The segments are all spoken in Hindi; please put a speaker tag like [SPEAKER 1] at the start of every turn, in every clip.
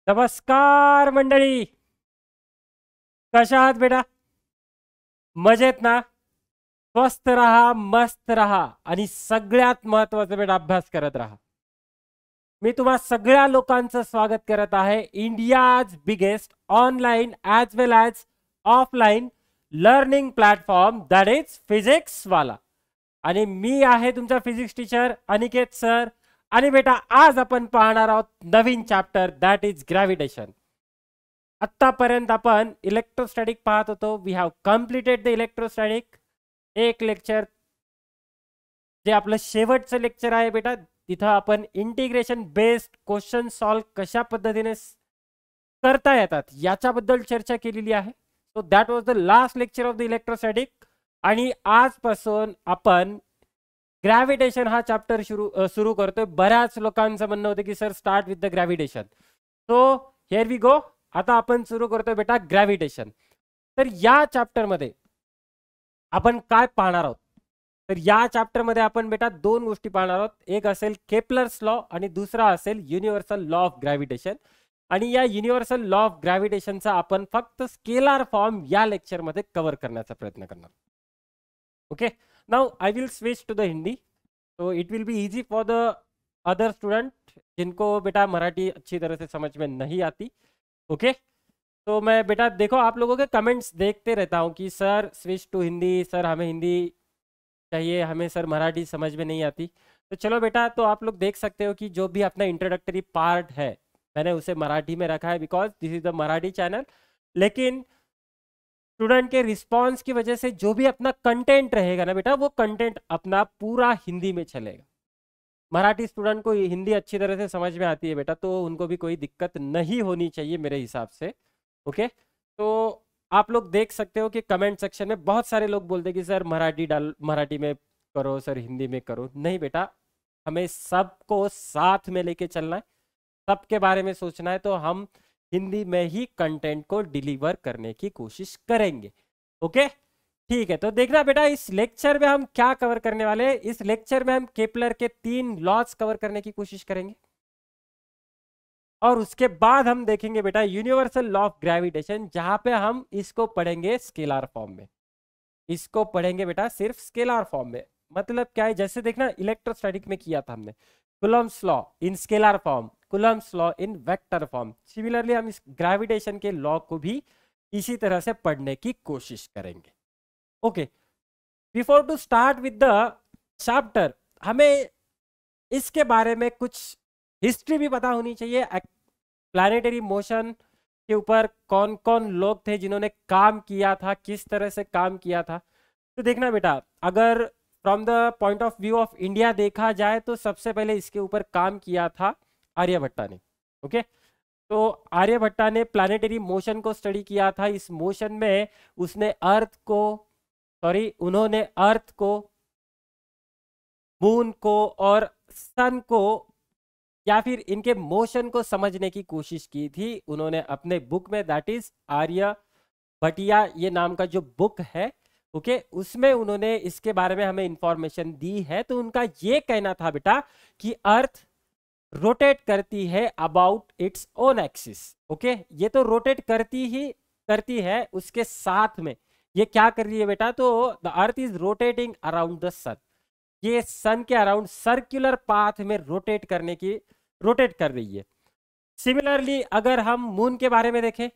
[SPEAKER 1] नमस्कार मंडळी, कशा आहात बेटा? मजेत ना? स्वस्थ रहा, मस्त रहा आणि सगळ्यात महत्त्वाचं बेटा अभ्यास करत राहा. मी तुम्हा सगळ्या लोकांचं स्वागत करत आहे India's biggest online as well as offline learning platform that is physics वाला. आणि मी आहे तुमचा फिजिक्स टीचर अनिकेत सर. आणि बेटा आज आपण पाहणार आहोत नवीन चॅप्टर दॅट इज ग्रॅव्हिटेशन. आतापर्यंत आपण इलेक्ट्रोस्टॅटिक पाहत होतो. We have completed the electrostatic. एक लेक्चर जे आपलं शेवटचं लेक्चर आहे बेटा, तिथं आपण इंटिग्रेशन बेस्ड क्वेश्चन सॉल्व कशा पद्धतीने करता येतात याच्याबद्दल चर्चा केलेली आहे. So that was the last lecture of the electrostatic. आणि आजपासून आपण ग्रॅव्हिटेशन हा चॅप्टर सुरू करतोय. बऱ्याच लोकांचं म्हणणं होतं की sir start with the gravitation. So here we go. आता आपण सुरू करतोय बेटा ग्रॅव्हिटेशन. तर या चॅप्टरमध्ये आपण काय पाहणार आहोत? तर या चॅप्टरमध्ये आपण बेटा दोन गोष्टी पाहणार आहोत. एक असेल केपलर्स लॉ आणि दुसरा असेल युनिव्हर्सल लॉ ऑफ ग्रॅव्हिटेशन. आणि या युनिव्हर्सल लॉ ऑफ ग्रॅव्हिटेशनचा आपण फक्त स्केलार फॉर्म या लेक्चरमध्ये कव्हर करण्याचा प्रयत्न करणार. Okay, now I will switch to the Hindi. तो it will be easy for the other student जिनको बेटा मराठी अच्छी तरह से समझ में नहीं आती. ओके, तो मैं बेटा देखो आप लोगों के कमेंट्स देखते रहता हूँ कि sir switch to Hindi, sir हमें हिंदी चाहिए, हमें सर मराठी समझ में नहीं आती. तो चलो बेटा, तो आप लोग देख सकते हो कि जो भी अपना इंट्रोडक्टरी पार्ट है मैंने उसे मराठी में रखा है because this is the Marathi channel. लेकिन स्टूडेंट के रिस्पॉन्स की वजह से जो भी अपना कंटेंट रहेगा ना बेटा, वो कंटेंट अपना पूरा हिंदी में चलेगा. मराठी स्टूडेंट को हिंदी अच्छी तरह से समझ में आती है बेटा, तो उनको भी कोई दिक्कत नहीं होनी चाहिए मेरे हिसाब से. ओके, तो आप लोग देख सकते हो कि कमेंट सेक्शन में बहुत सारे लोग बोलते हैं कि सर मराठी में करो, सर हिंदी में करो. नहीं बेटा, हमें सबको साथ में लेके चलना है, सबके बारे में सोचना है. तो हम हिंदी में ही कंटेंट को डिलीवर करने की कोशिश करेंगे. ओके, ठीक है. तो देखना बेटा, इस लेक्चर में हम क्या कवर करने वाले हैं. इस लेक्चर में हम केपलर के 3 लॉज कवर करने की कोशिश करेंगे और उसके बाद हम देखेंगे बेटा यूनिवर्सल लॉ ऑफ ग्रेविटेशन, जहां पे हम इसको पढ़ेंगे स्केलर फॉर्म में. इसको पढ़ेंगे बेटा सिर्फ स्केलर फॉर्म में. मतलब क्या है, जैसे देखना इलेक्ट्रोस्टैटिक में किया था हमने Coulomb's law in scalar form, Coulomb's law in vector form. Similarly हम इस ग्रेविटेशन के लॉ को भी इसी तरह से पढ़ने की कोशिश करेंगे. Okay, before to start with the chapter, हमें इसके बारे में कुछ हिस्ट्री भी पता होनी चाहिए. प्लैनेटरी मोशन के ऊपर कौन कौन लोग थे जिन्होंने काम किया था, किस तरह से काम किया था. तो देखना बेटा, अगर from the point of view of India देखा जाए तो सबसे पहले इसके ऊपर काम किया था आर्यभट्टा ने. ओके, तो आर्यभट्टा ने प्लैनेटरी मोशन को स्टडी किया था. इस मोशन में उसने उन्होंने अर्थ को, मून को और सन को या फिर इनके मोशन को समझने की कोशिश की थी. उन्होंने अपने बुक में, दैट इज आर्यभट्टिया ये नाम का जो बुक है, ओके, उसमें उन्होंने इसके बारे में हमें इंफॉर्मेशन दी है. तो उनका ये कहना था बेटा कि अर्थ रोटेट करती है about its own axis. Okay, ये तो रोटेट करती है उसके साथ में ये क्या कर रही है बेटा, तो the earth is rotating around the sun. ये सन के अराउंड सर्कुलर पाथ में रोटेट कर रही है. सिमिलरली अगर हम मून के बारे में देखें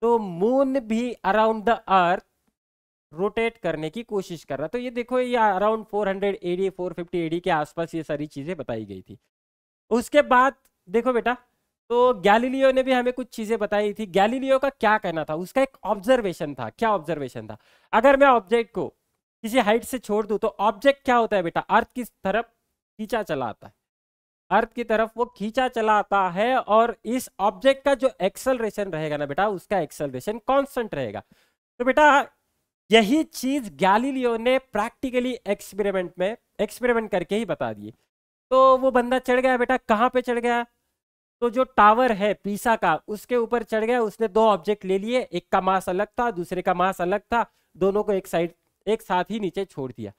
[SPEAKER 1] तो मून भी अराउंड द अर्थ रोटेट करने की कोशिश कर रहा. तो ये देखो, ये अराउंड 400 AD 450 AD के आसपास ये सारी चीजें बताई गई थी. उसके बाद देखो बेटा, तो गैलीलियो ने भी हमें कुछ चीजें बताई थी. गैलीलियो का क्या कहना था, उसका एक ऑब्जर्वेशन था. क्या ऑब्जर्वेशन था? अगर मैं ऑब्जेक्ट को किसी हाइट से छोड़ दूं तो ऑब्जेक्ट क्या होता है बेटा, अर्थ की तरफ खींचा चला आता है. अर्थ की तरफ वो खींचा चला आता है और इस ऑब्जेक्ट का जो एक्सेलरेशन रहेगा ना बेटा, उसका एक्सेलरेशन कांस्टेंट रहेगा. तो बेटा यही चीज गैलीलियो ने प्रैक्टिकली एक्सपेरिमेंट करके ही बता दी. तो वो बंदा चढ़ गया बेटा, कहाँ पे चढ़ गया, तो जो टावर है पीसा का उसके ऊपर चढ़ गया. उसने 2 ऑब्जेक्ट ले लिए, एक का मास अलग था, दूसरे का मास अलग था. दोनों को एक साथ ही नीचे छोड़ दिया.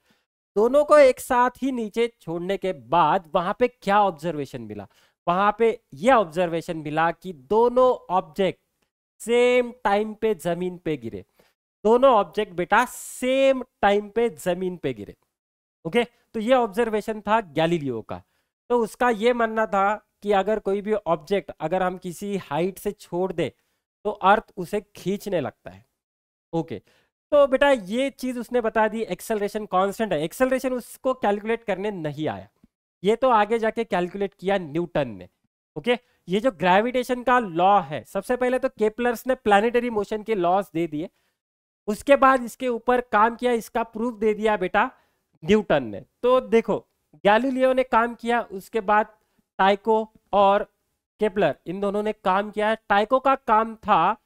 [SPEAKER 1] दोनों को एक साथ ही नीचे छोड़ने के बाद वहां पे क्या ऑब्जर्वेशन मिला, वहां पे ये ऑब्जर्वेशन मिला कि दोनों ऑब्जेक्ट सेम टाइम पे जमीन पे गिरे, दोनों ऑब्जेक्ट बेटा सेम टाइम पे जमीन पे गिरे। ओके, तो ये ऑब्जर्वेशन था गैलीलियो का। तो उसका ये मानना था कि अगर कोई भी ऑब्जेक्ट अगर हम किसी हाइट से छोड़ दे तो अर्थ उसे खींचने लगता है। ओके, तो बेटा ये चीज उसने बता दी, एक्सेलरेशन कांस्टेंट है। एक्सेलरेशन उसको कैलकुलेट करने नहीं आया, ये तो आगे जाके कैलकुलेट किया न्यूटन ने। ओके, ये जो ग्रेविटेशन का लॉ है, सबसे पहले तो केपलर्स ने प्लैनेटरी मोशन के लॉस दे दिए, उसके बाद इसके ऊपर काम किया, इसका प्रूफ दे दिया बेटा न्यूटन ने। तो देखो गैलीलियो ने काम किया, उसके बाद टाइको और केपलर इन दोनों ने काम किया। टाइको का काम था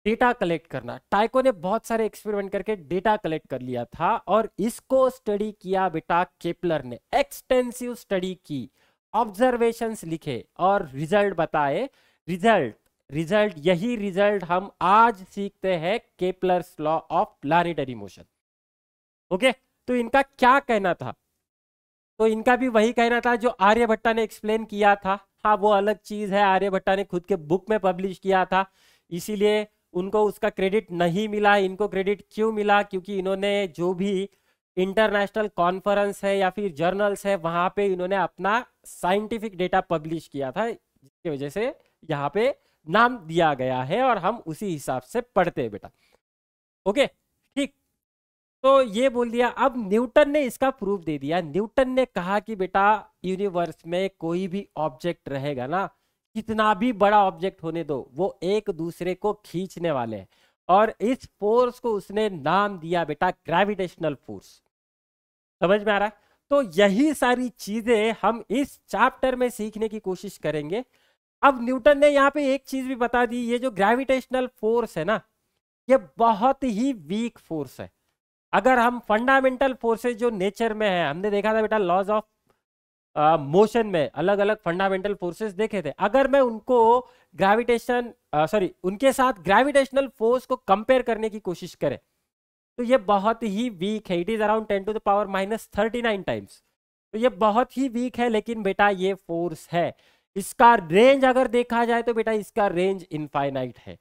[SPEAKER 1] डेटा कलेक्ट करना, टाइको ने बहुत सारे एक्सपेरिमेंट करके डेटा कलेक्ट कर लिया था और इसको स्टडी किया बेटा केपलर ने, एक्सटेंसिव स्टडी की, ऑब्जर्वेशंस लिखे और रिजल्ट बताए। रिजल्ट यही रिजल्ट हम आज सीखते हैं, Kepler's law of planetary motion. Okay, तो इनका क्या कहना था? तो इनका भी वही कहना था जो आर्यभट्टा ने एक्सप्लेन किया था। हाँ, वो अलग चीज है, आर्यभट्टा ने खुद के बुक में पब्लिश किया था, इसीलिए उनको उसका क्रेडिट नहीं मिला। इनको क्रेडिट क्यों मिला? क्योंकि इन्होंने जो भी इंटरनेशनल कॉन्फ्रेंस है या फिर जर्नल्स है वहां पे इन्होंने अपना साइंटिफिक डेटा पब्लिश किया था, जिसकी वजह से यहाँ पे नाम दिया गया है और हम उसी हिसाब से पढ़ते हैं बेटा। ओके, ठीक, तो ये बोल दिया। अब न्यूटन ने इसका प्रूफ दे दिया। न्यूटन ने कहा कि बेटा यूनिवर्स में कोई भी ऑब्जेक्ट रहेगा ना, कितना भी बड़ा ऑब्जेक्ट होने दो, वो एक दूसरे को खींचने वाले हैं, और इस फोर्स को उसने नाम दिया बेटा ग्रेविटेशनल फोर्स। समझ में आ रहा है? तो यही सारी चीजें हम इस चैप्टर में सीखने की कोशिश करेंगे। अब न्यूटन ने यहाँ पे एक चीज भी बता दी, ये जो ग्रेविटेशनल फोर्स है ना, ये बहुत ही वीक फोर्स है। अगर हम फंडामेंटल फोर्सेस जो नेचर में है, हमने देखा था बेटा लॉज ऑफ मोशन में अलग अलग फंडामेंटल फोर्सेस देखे थे, अगर मैं उनको उनके साथ ग्रेविटेशनल फोर्स को कंपेयर करने की कोशिश करें तो ये बहुत ही वीक है। It is around 10 to the power -39 times, तो ये बहुत ही वीक है। लेकिन बेटा ये फोर्स है, इसका रेंज अगर देखा जाए तो बेटा इसका रेंज इनफाइनाइट है।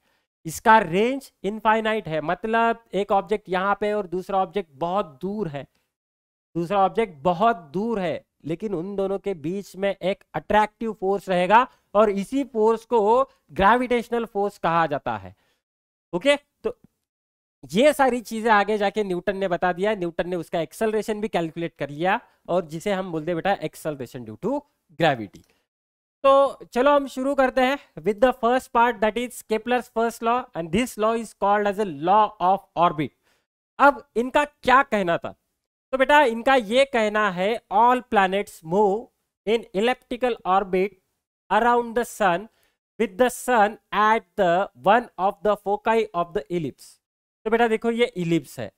[SPEAKER 1] इसका रेंज इनफाइनाइट है, मतलब एक ऑब्जेक्ट यहाँ पे और दूसरा ऑब्जेक्ट बहुत दूर है, दूसरा ऑब्जेक्ट बहुत दूर है, लेकिन उन दोनों के बीच में एक अट्रैक्टिव फोर्स रहेगा और इसी फोर्स को ग्रेविटेशनल फोर्स कहा जाता है। ओके, तो ये सारी चीजें आगे जाके न्यूटन ने बता दिया। न्यूटन ने उसका एक्सेलरेशन भी कैलकुलेट कर लिया, और जिसे हम बोलते हैं बेटा एक्सेलरेशन ड्यू टू ग्रेविटी। तो चलो हम शुरू करते हैं with the first part, that is Kepler's first law, and this law is called as a law of orbit. अब इनका क्या कहना था? तो बेटा इनका ये कहना है, all planets move in elliptical orbit around the sun with the sun at the one of the foci of the ellipse. तो बेटा देखो ये इलिप्स है,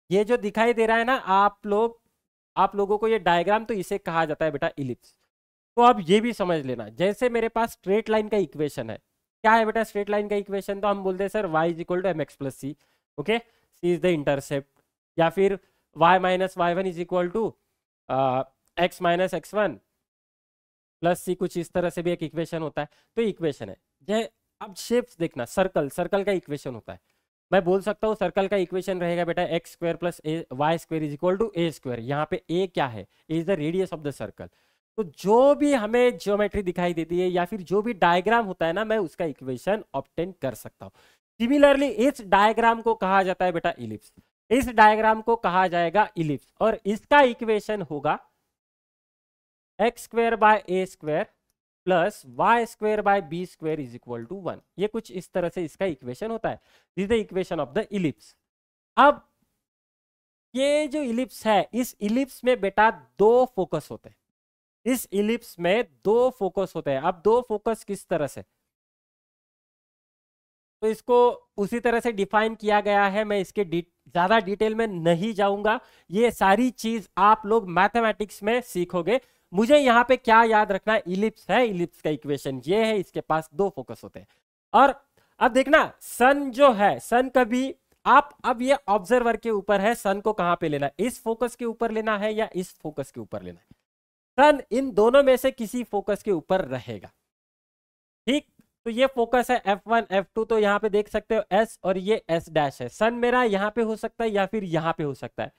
[SPEAKER 1] ये जो दिखाई दे रहा है ना आप लोगों को ये डायग्राम, तो इसे कहा जाता है बेटा इलिप्स। तो अब ये भी समझ लेना, जैसे मेरे पास स्ट्रेट लाइन का इक्वेशन है, क्या है बेटा स्ट्रेट लाइन का इक्वेशन? तो हम बोलते हैं sir y is equal to mx plus C. Okay, C is the intercept, या फिर y minus y1 is equal to x minus x1 plus C, कुछ इस तरह से भी एक इक्वेशन होता है। तो इक्वेशन है जय। अब शेप्स देखना, सर्कल का इक्वेशन होता है, मैं बोल सकता हूँ सर्कल का इक्वेशन रहेगा बेटा x square plus Y square is equal to a square. यहाँ पे ए क्या है? A is the radius of the circle. तो जो भी हमें ज्योमेट्री दिखाई देती है या फिर जो भी डायग्राम होता है ना, मैं उसका इक्वेशन ऑब्टेन कर सकता हूँ। सिमिलरली इस डायग्राम को कहा जाता है बेटा इलिप्स, इस डायग्राम को कहा जाएगा इलिप्स, और इसका इक्वेशन होगा X square by A square plus Y square by B square is equal to 1। ये कुछ इस तरह से इसका इक्वेशन होता है। This is the equation of the ellipse. अब ये जो इलिप्स है, इस इलिप्स में बेटा दो फोकस होते हैं, इस इलिप्स में दो फोकस होते हैं। अब दो फोकस किस तरह से, तो इसको उसी तरह से डिफाइन किया गया है, मैं इसके ज्यादा डिटेल में नहीं जाऊंगा, ये सारी चीज आप लोग मैथमेटिक्स में सीखोगे। मुझे यहाँ पे क्या याद रखना है, इलिप्स है, इलिप्स का इक्वेशन ये है, इसके पास दो फोकस होते हैं। और अब देखना सन जो है, सन कभी अब ये ऑब्जर्वर के ऊपर है, सन को कहां पे लेना है, इस फोकस के ऊपर लेना है या इस फोकस के ऊपर लेना है। सन इन दोनों में से किसी फोकस के ऊपर रहेगा। ठीक, तो ये फोकस है F1 F2, तो यहाँ पे देख सकते हो S और ये S डैश है। सन मेरा यहाँ पे हो सकता है या फिर यहाँ पे हो सकता है।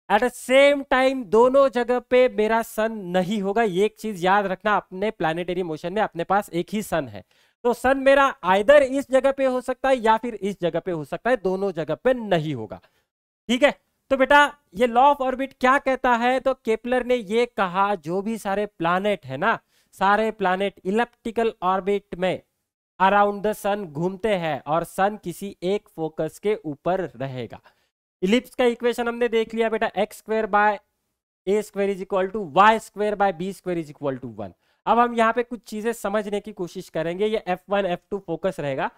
[SPEAKER 1] एट द सेम टाइम दोनों जगह पे मेरा सन नहीं होगा। ये एक चीज याद रखना, अपने प्लैनेटरी मोशन में अपने पास एक ही सन है, तो सन मेरा आइदर इस जगह पे हो सकता है या फिर इस जगह पे हो सकता है, दोनों जगह पे नहीं होगा। ठीक है, तो बेटा ये लॉ ऑफ ऑर्बिट क्या कहता है, तो केपलर ने ये कहा जो भी सारे प्लैनेट है ना, सारे प्लैनेट इलिप्टिकल ऑर्बिट में अराउंड द सन घूमते हैं और सन किसी एक फोकस के ऊपर रहेगा। इलिप्स का इक्वेशन हमने देख लिया बेटा, x square by A square is equal to Y square by B square is equal to 1। अब हम यहाँ पे कुछ चीजें समझने की कोशिश करेंगे। ये F1 F2 फोकस रहेगा।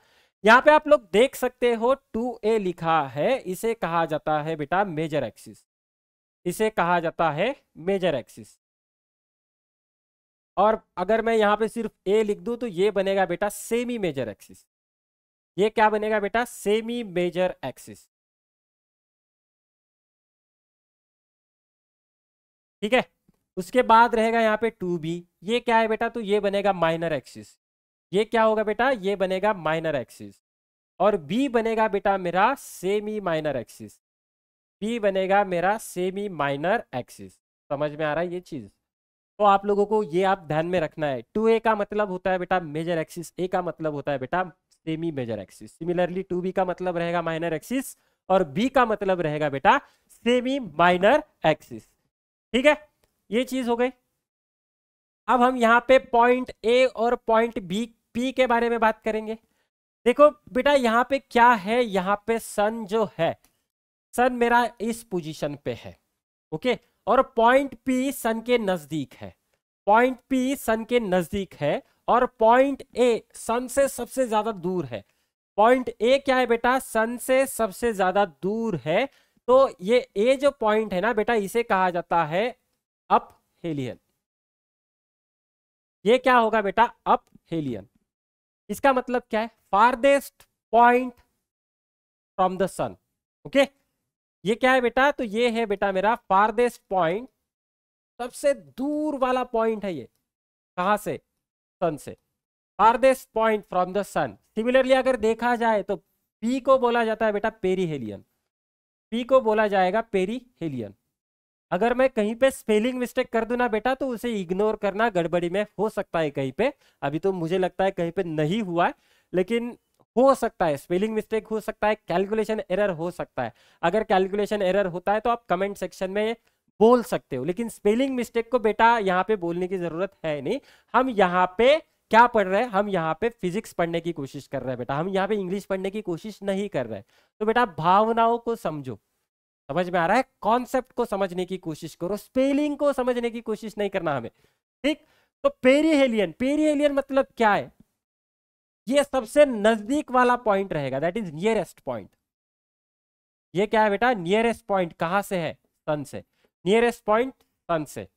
[SPEAKER 1] यहाँ पे आप लोग देख सकते हो 2a लिखा है, इसे कहा जाता है बेटा मेजर एक्सिस, इसे कहा जाता है मेजर एक्सिस। और अगर मैं यहाँ पे सिर्फ a लिख दूं तो ये बनेगा बेटा सेमी मेजर एक्सिस। ये क्या बनेगा बेटा, सेमी मेजर एक्सिस। ठीक है, उसके बाद रहेगा यहाँ पे 2b, ये क्या है बेटा, तो ये बनेगा माइनर एक्सिस। ये क्या होगा बेटा, ये बनेगा माइनर एक्सिस। और b बनेगा बेटा मेरा सेमी माइनर एक्सिस, b बनेगा मेरा सेमी माइनर एक्सिस। समझ में आ रहा है ये चीज, तो आप लोगों को ये आप ध्यान में रखना है। 2a का मतलब होता है बेटा मेजर एक्सिस, a का मतलब होता है बेटा semi major axis. Similarly 2b का मतलब रहेगा माइनर एक्सिस और b का मतलब रहेगा बेटा सेमी माइनर एक्सिस। ठीक है, ये चीज हो गई। अब हम यहाँ पे पॉइंट ए और पॉइंट बी पी के बारे में बात करेंगे। देखो बेटा यहाँ पे क्या है, यहाँ पे सन जो है, सन मेरा इस पोजीशन पे है, ओके, और पॉइंट पी सन के नजदीक है, पॉइंट पी सन के नजदीक है और पॉइंट ए सन से सबसे ज्यादा दूर है। पॉइंट ए क्या है बेटा, सन से सबसे ज्यादा दूर है। तो ये ए जो पॉइंट है ना बेटा, इसे कहा जाता है अप हेलियन। ये क्या होगा बेटा, अप हेलियन। इसका मतलब क्या है, farthest point from the sun. Okay, ये क्या है बेटा, तो ये है बेटा मेरा फारदेस्ट पॉइंट, सबसे दूर वाला पॉइंट है ये। कहां से, सन से, farthest point from the sun. Similarly अगर देखा जाए तो पी को बोला जाता है बेटा पेरीहेलियन, पी को बोला जाएगा पेरीहेलियन। अगर मैं कहीं पे स्पेलिंग मिस्टेक कर दूं ना बेटा, तो उसे इग्नोर करना, गड़बड़ी में हो सकता है कहीं पे, अभी तो मुझे लगता है कहीं पे नहीं हुआ है, लेकिन हो सकता है स्पेलिंग मिस्टेक हो सकता है, कैलकुलेशन एरर हो सकता है। अगर कैलकुलेशन एरर होता है तो आप कमेंट सेक्शन में बोल सकते हो, लेकिन स्पेलिंग मिस्टेक को बेटा यहाँ पे बोलने की जरूरत है नहीं। हम यहाँ पे क्या पढ़ रहे हैं, हम यहाँ पे फिजिक्स पढ़ने की कोशिश कर रहे हैं बेटा, हम यहाँ पे इंग्लिश पढ़ने की कोशिश नहीं कर रहे। तो बेटा भावनाओं को समझो, समझ में आ रहा है, कॉन्सेप्ट को समझने की कोशिश करो, स्पेलिंग को समझने की कोशिश नहीं करना हमें। ठीक, तो पेरीहेलियन, पेरीहेलियन मतलब क्या है, ये सबसे नजदीक वाला पॉइंट रहेगा, दैट इज नियरेस्ट पॉइंट। ये क्या है बेटा, नियरेस्ट पॉइंट कहां से है, सन से, नियरेस्ट पॉइंट सन से।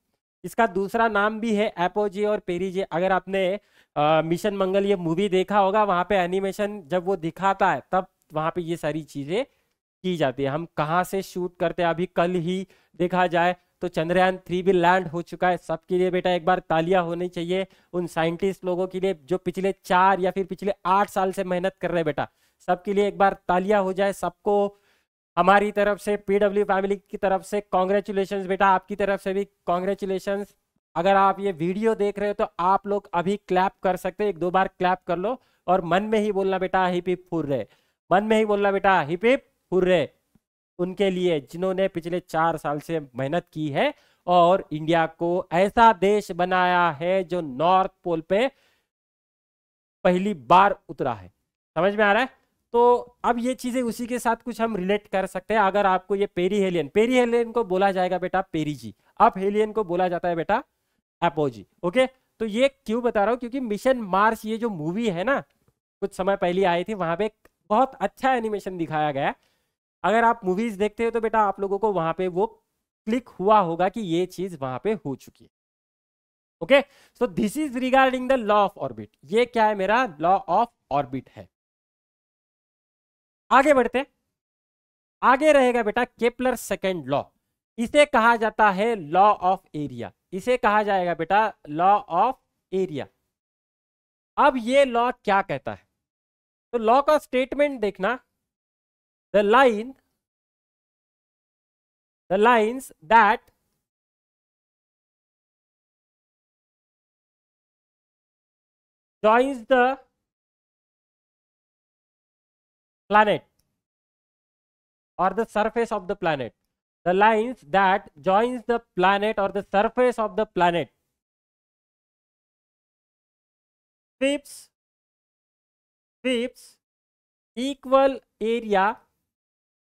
[SPEAKER 1] इसका दूसरा नाम भी है एपोजी और पेरीजी। अगर आपने मिशन मंगल ये मूवी देखा होगा, वहां पे एनिमेशन जब वो दिखाता है तब वहां पे ये सारी चीजें की जाती है। हम कहाँ से शूट करते हैं, अभी कल ही देखा जाए तो चंद्रयान 3 भी लैंड हो चुका है। सबके लिए बेटा एक बार तालियां होनी चाहिए उन साइंटिस्ट लोगों के लिए जो पिछले 4 या फिर पिछले 8 साल से मेहनत कर रहे हैं बेटा, सबके लिए एक बार तालियां हो जाए। सबको हमारी तरफ से, पीडब्ल्यू फैमिली की तरफ से कॉन्ग्रेचुलेशंस बेटा, आपकी तरफ से भी कॉन्ग्रेचुलेशंस। अगर आप ये वीडियो देख रहे हो तो आप लोग अभी क्लैप कर सकते हैं, 1-2 बार क्लैप कर लो और मन में ही बोलना बेटा हिप हिप हुर्रे, मन में ही बोलना बेटा हिप हिप हुर्रे उनके लिए जिन्होंने पिछले 4 साल से मेहनत की है और इंडिया को ऐसा देश बनाया है जो नॉर्थ पोल पे पहली बार उतरा है। समझ में आ रहा है, तो अब ये चीजें उसी के साथ कुछ हम रिलेट कर सकते हैं। अगर आपको ये पेरीहेलियन, पेरीहेलियन को बोला जाएगा बेटा पेरीजी, अप हेलियन को बोला जाता है बेटा एपोजी। ओके, तो ये क्यों बता रहा हूं, क्योंकि मिशन मार्स ये जो मूवी है ना, कुछ समय पहले आई थी, वहां पे बहुत अच्छा एनिमेशन दिखाया गया है। अगर आप मूवीज देखते हो तो बेटा आप लोगों को वहां पे वो क्लिक हुआ होगा कि ये चीज वहां पे हो चुकी है। Okay, so this is regarding the law of orbit. ये क्या है, मेरा लॉ ऑफ ऑर्बिट है। आगे बढ़ते, आगे रहेगा बेटा केपलर सेकंड लॉ। इसे कहा जाता है लॉ ऑफ एरिया, इसे कहा जाएगा बेटा लॉ ऑफ एरिया। अब ये लॉ क्या कहता है, तो लॉ का स्टेटमेंट देखना, the lines that joins the planet or the surface of the planet, the lines that joins the planet or the surface of the planet sweeps equal area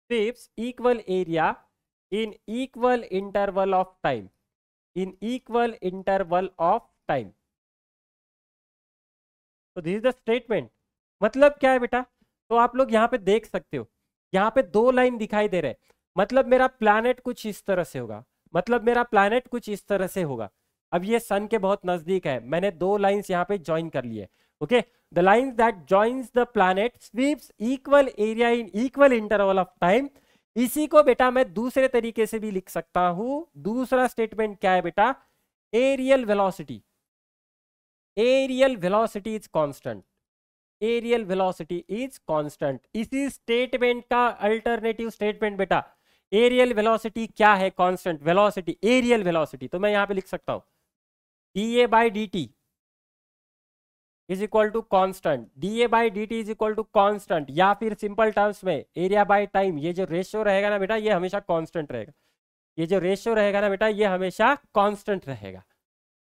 [SPEAKER 1] sweeps equal area in equal interval of time, in equal interval of time। तो दिस इज द स्टेटमेंट। मतलब क्या है बेटा, तो आप लोग यहाँ पे देख सकते हो, यहाँ पे दो लाइन दिखाई दे रहे हैं, मतलब मेरा प्लैनेट कुछ इस तरह से होगा, मतलब मेरा प्लैनेट कुछ इस तरह से होगा। अब ये सन के बहुत नजदीक है, मैंने दो लाइंस यहाँ पे ज्वाइन कर लिए। Okay, the lines that joins the planet sweeps equal area in equal interval of time. इसी को बेटा मैं दूसरे तरीके से भी लिख सकता हूं। दूसरा स्टेटमेंट क्या है बेटा, areal velocity, areal velocity is constant, areal velocity is constant. इसी स्टेटमेंट का अल्टरनेटिव स्टेटमेंट बेटा, एरियल वेलोसिटी क्या है, कांस्टेंट वेलोसिटी, एरियल वेलोसिटी। तो मैं यहां पे लिख सकता हूं dA by dt is equal to constant, dA by dt is equal to constant, या फिर सिंपल टर्म्स में एरिया बाय टाइम, ये जो रेशियो रहेगा ना बेटा ये हमेशा कांस्टेंट रहेगा, ये जो रेशियो रहेगा ना बेटा ये हमेशा कांस्टेंट रहेगा।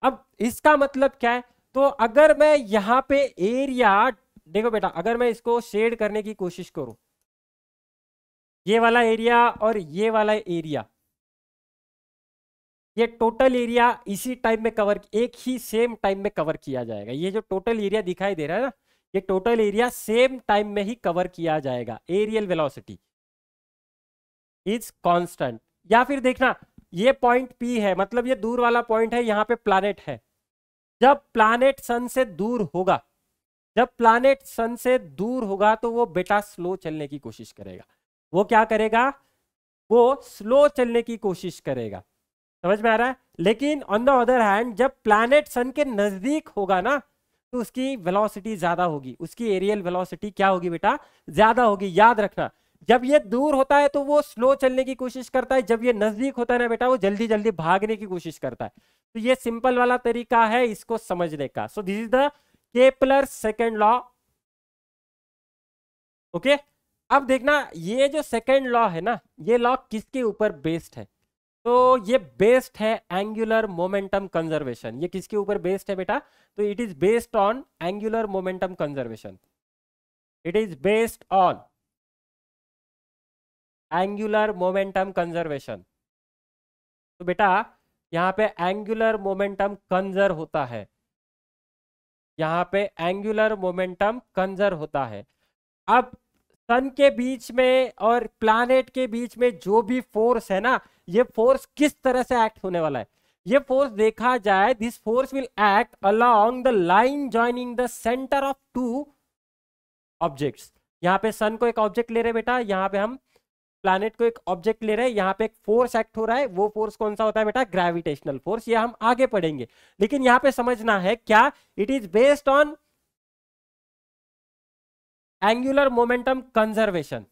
[SPEAKER 1] अब इसका मतलब क्या है, तो अगर मैं यहां पे एरिया, देखो बेटा अगर मैं इसको शेड करने की कोशिश करूं, ये वाला एरिया और ये वाला एरिया, ये टोटल एरिया इसी टाइम में कवर, एक ही सेम टाइम में कवर किया जाएगा। ये जो टोटल एरिया दिखाई दे रहा है ना, ये टोटल एरिया सेम टाइम में ही कवर किया जाएगा। Areal velocity is constant. या फिर देखना ये पॉइंट P है, मतलब ये दूर वाला पॉइंट है, यहाँ पे प्लैनेट है। जब प्लैनेट सन से दूर होगा, जब प्लैनेट सन से दूर होगा तो वो बेटा स्लो चलने की कोशिश करेगा। वो क्या करेगा, वो स्लो चलने की कोशिश करेगा। समझ में आ रहा है। लेकिन ऑन द अदर हैंड जब प्लैनेट सन के नजदीक होगा ना तो उसकी वेलोसिटी ज्यादा होगी, उसकी एरियल वेलोसिटी क्या होगी बेटा, ज्यादा होगी। याद रखना, जब ये दूर होता है तो वो स्लो चलने की कोशिश करता है, जब ये नजदीक होता है ना बेटा वो जल्दी जल्दी भागने की कोशिश करता है। तो ये सिंपल वाला तरीका है इसको समझने का। सो this is the Kepler second law. Okay, अब देखना ये जो सेकंड लॉ है ना, ये लॉ किसके ऊपर बेस्ड है, तो ये बेस्ड है एंगुलर मोमेंटम कंजर्वेशन। ये किसके ऊपर बेस्ड है बेटा, तो it is based on angular momentum conservation, it is based on angular momentum conservation. तो बेटा यहां पे एंगुलर मोमेंटम कंजर्व होता है, यहां पे एंगुलर मोमेंटम कंजर्व होता है। अब सन के बीच में और प्लैनेट के बीच में जो भी फोर्स है ना, ये फोर्स किस तरह से एक्ट होने वाला है, ये फोर्स देखा जाए, this force will act along the line joining the centre of two objects. यहाँ पे सन को एक ऑब्जेक्ट ले रहे बेटा, यहाँ पे हम प्लैनेट को एक ऑब्जेक्ट ले रहे हैं, यहाँ पे एक फोर्स एक्ट हो रहा है। वो फोर्स कौन सा होता है बेटा, ग्रेविटेशनल फोर्स। ये हम आगे पढ़ेंगे, लेकिन यहाँ पे समझना है क्या, it is based on angular momentum conservation,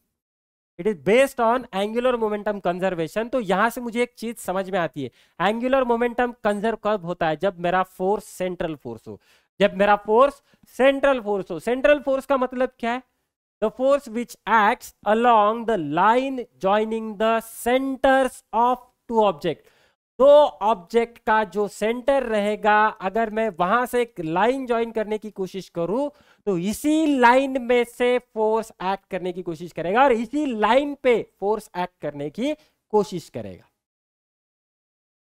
[SPEAKER 1] it is based on angular momentum conservation. तो यहां से मुझे एक चीज समझ में आती है, एंगुलर मोमेंटम कंजर्व कब होता है, जब मेरा फोर्स सेंट्रल फोर्स हो, जब मेरा फोर्स सेंट्रल फोर्स हो। सेंट्रल फोर्स का मतलब क्या है, the force which acts along the line joining the centres of two object. दो ऑब्जेक्ट का जो सेंटर रहेगा, अगर मैं वहां से एक लाइन ज्वाइन करने की कोशिश करूं तो इसी लाइन में से फोर्स एक्ट करने की कोशिश करेगा और इसी लाइन पे फोर्स एक्ट करने की कोशिश करेगा।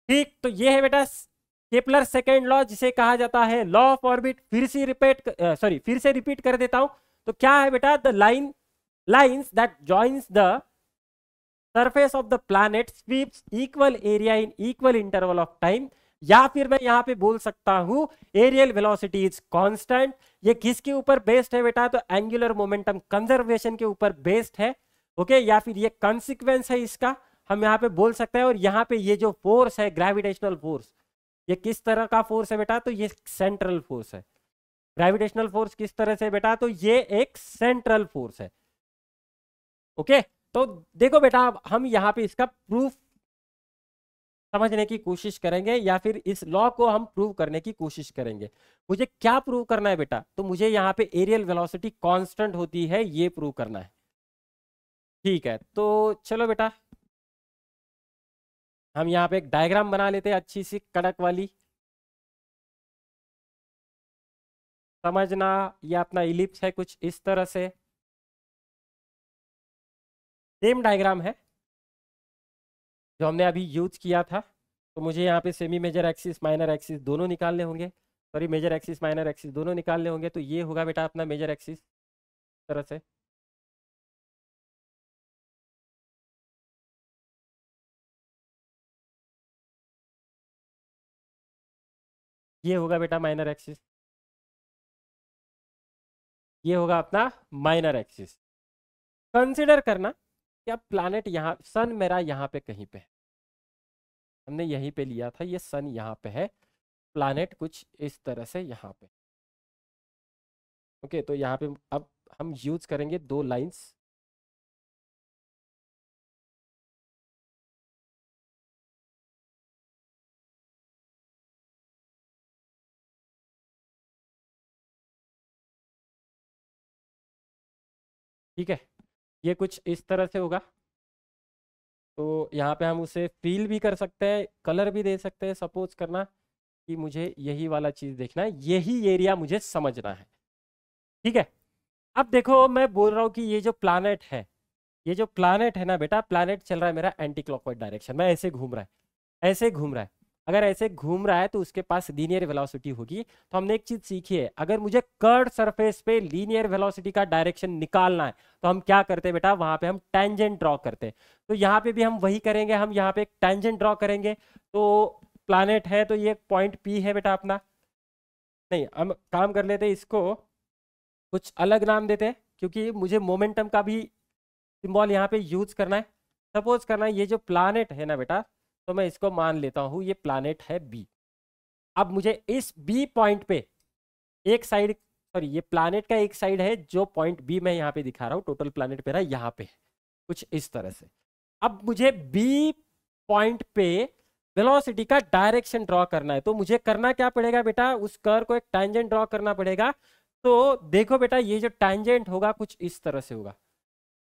[SPEAKER 1] ठीक, तो ये है बेटा केपलर सेकंड लॉ, जिसे कहा जाता है लॉ ऑफ ऑर्बिट। फिर से रिपीट कर देता हूं। तो क्या है बेटा, the lines that joins the surface of the planet sweeps equal area in equal interval of time. या फिर मैं यहां पे बोल सकता हूं एरियल वेलोसिटी इज कांस्टेंट। ये किसके ऊपर बेस्ड है बेटा, तो एंगुलर मोमेंटम कंजर्वेशन के ऊपर बेस्ड है। ओके, या फिर ये कॉन्सिक्वेंस है इसका। हम यहाँ पे बोल सकते हैं। और यहाँ पे ये जो फोर्स है ग्रेविटेशनल फोर्स, ये किस तरह का फोर्स है बेटा? तो ये सेंट्रल फोर्स है। ग्रेविटेशनल फोर्स किस तरह से बेटा? तो ये एक सेंट्रल फोर्स है। ओके, तो देखो बेटा हम यहाँ पे इसका प्रूफ समझने की कोशिश करेंगे या फिर इस लॉ को हम प्रूव करने की कोशिश करेंगे। मुझे क्या प्रूव करना है बेटा? तो मुझे यहाँ पे एरियल वेलोसिटी कांस्टेंट होती है, ये प्रूव करना है। ठीक है, तो चलो बेटा हम यहाँ पे एक डायग्राम बना लेते हैं अच्छी सी कड़क वाली। समझना, ये अपना इलिप्स है कुछ इस तरह से, सेम डायग्राम है जो हमने अभी यूज किया था। तो मुझे यहाँ पे semi major axis minor axis दोनों निकालने होंगे, sorry major axis minor axis दोनों निकालने होंगे। तो ये होगा बेटा अपना मेजर एक्सिस तरह से, ये होगा बेटा माइनर एक्सिस, ये होगा अपना माइनर एक्सिस। कंसिडर करना कि अब प्लैनेट यहाँ, सन मेरा यहाँ पे कहीं पे है, हमने यहीं पे लिया था, ये सन यहाँ पे है, प्लैनेट कुछ इस तरह से यहाँ पे। ओके, तो यहाँ पे अब हम यूज करेंगे दो लाइंस। ठीक है, ये कुछ इस तरह से होगा। तो यहाँ पे हम उसे फील भी कर सकते हैं, कलर भी दे सकते हैं। सपोज करना कि मुझे यही वाला चीज देखना है, यही एरिया मुझे समझना है। ठीक है, अब देखो मैं बोल रहा हूँ कि ये जो प्लैनेट है, ये जो प्लैनेट है ना बेटा, प्लैनेट चल रहा है मेरा एंटी क्लॉकवाइज डायरेक्शन में, ऐसे घूम रहा है, ऐसे घूम रहा है। अगर ऐसे घूम रहा है तो उसके पास लीनियर वेलोसिटी होगी। तो हमने एक चीज सीखी है, अगर मुझे कर्व सरफेस पे लीनियर वेलोसिटी का डायरेक्शन निकालना है तो हम क्या करते हैं बेटा? वहां पे हम टेंजेंट ड्रॉ करते हैं। तो यहाँ पे भी हम वही करेंगे, हम यहाँ पे एक टेंजेंट ड्रॉ करेंगे। तो प्लैनेट है तो ये पॉइंट पी है बेटा अपना। नहीं, हम काम कर लेते हैं, इसको कुछ अलग नाम देते हैं क्योंकि मुझे मोमेंटम का भी सिंबल यहाँ पे यूज करना है। सपोज करना है ये जो प्लैनेट है ना बेटा, तो मैं इसको मान लेता हूँ ये प्लैनेट है बी। अब मुझे इस बी पॉइंट पे एक साइड, सॉरी ये प्लैनेट का एक साइड है जो पॉइंट बी मैं यहाँ पे दिखा रहा हूँ, टोटल प्लैनेट मेरा यहाँ पे है कुछ इस तरह से। अब मुझे बी पॉइंट पे वेलोसिटी का डायरेक्शन ड्रॉ करना है। तो मुझे करना क्या पड़ेगा बेटा? उस कर्व को एक टैंजेंट ड्रॉ करना पड़ेगा। तो देखो बेटा ये जो टैंजेंट होगा कुछ इस तरह से होगा,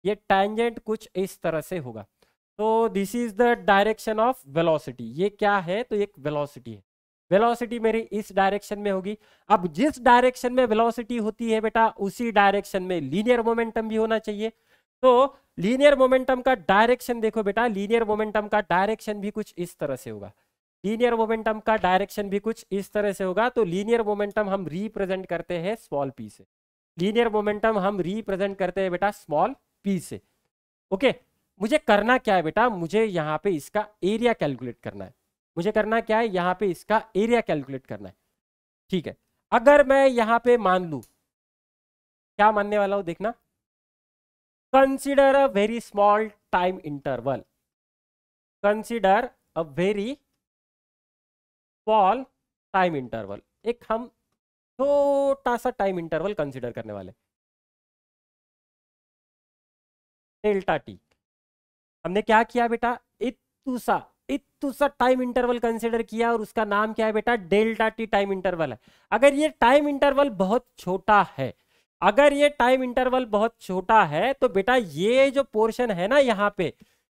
[SPEAKER 1] ये टैंजेंट कुछ इस तरह से होगा। तो this is the direction of velocity. ये क्या है? तो एक वेलोसिटी है, वेलोसिटी मेरी इस डायरेक्शन में होगी। अब जिस डायरेक्शन में वेलोसिटी होती है बेटा, उसी डायरेक्शन में लीनियर मोमेंटम भी होना चाहिए। तो लीनियर मोमेंटम का डायरेक्शन देखो बेटा, लीनियर मोमेंटम का डायरेक्शन भी कुछ इस तरह से होगा, लीनियर मोमेंटम का डायरेक्शन भी कुछ इस तरह से होगा। तो लीनियर मोमेंटम हम रिप्रेजेंट करते हैं स्मॉल पी से, लीनियर मोमेंटम हम रिप्रेजेंट करते हैं बेटा स्मॉल पी से। ओके, मुझे करना क्या है बेटा? मुझे यहाँ पे इसका एरिया कैलकुलेट करना है। मुझे करना क्या है? यहाँ पे इसका एरिया कैलकुलेट करना है। ठीक है, अगर मैं यहाँ पे मान लू, क्या मानने वाला हूं देखना, consider a very small time interval, consider a very small time interval. एक हम छोटा सा टाइम इंटरवल कंसिडर करने वाले, डेल्टा टी। हमने क्या किया बेटा? इतुसा इतुसा टाइम इंटरवल कंसिडर किया और उसका नाम क्या है बेटा? डेल्टा टी टाइम इंटरवल है। अगर ये टाइम इंटरवल बहुत छोटा है, अगर ये टाइम इंटरवल बहुत छोटा है तो बेटा ये जो पोर्शन है ना यहाँ पे,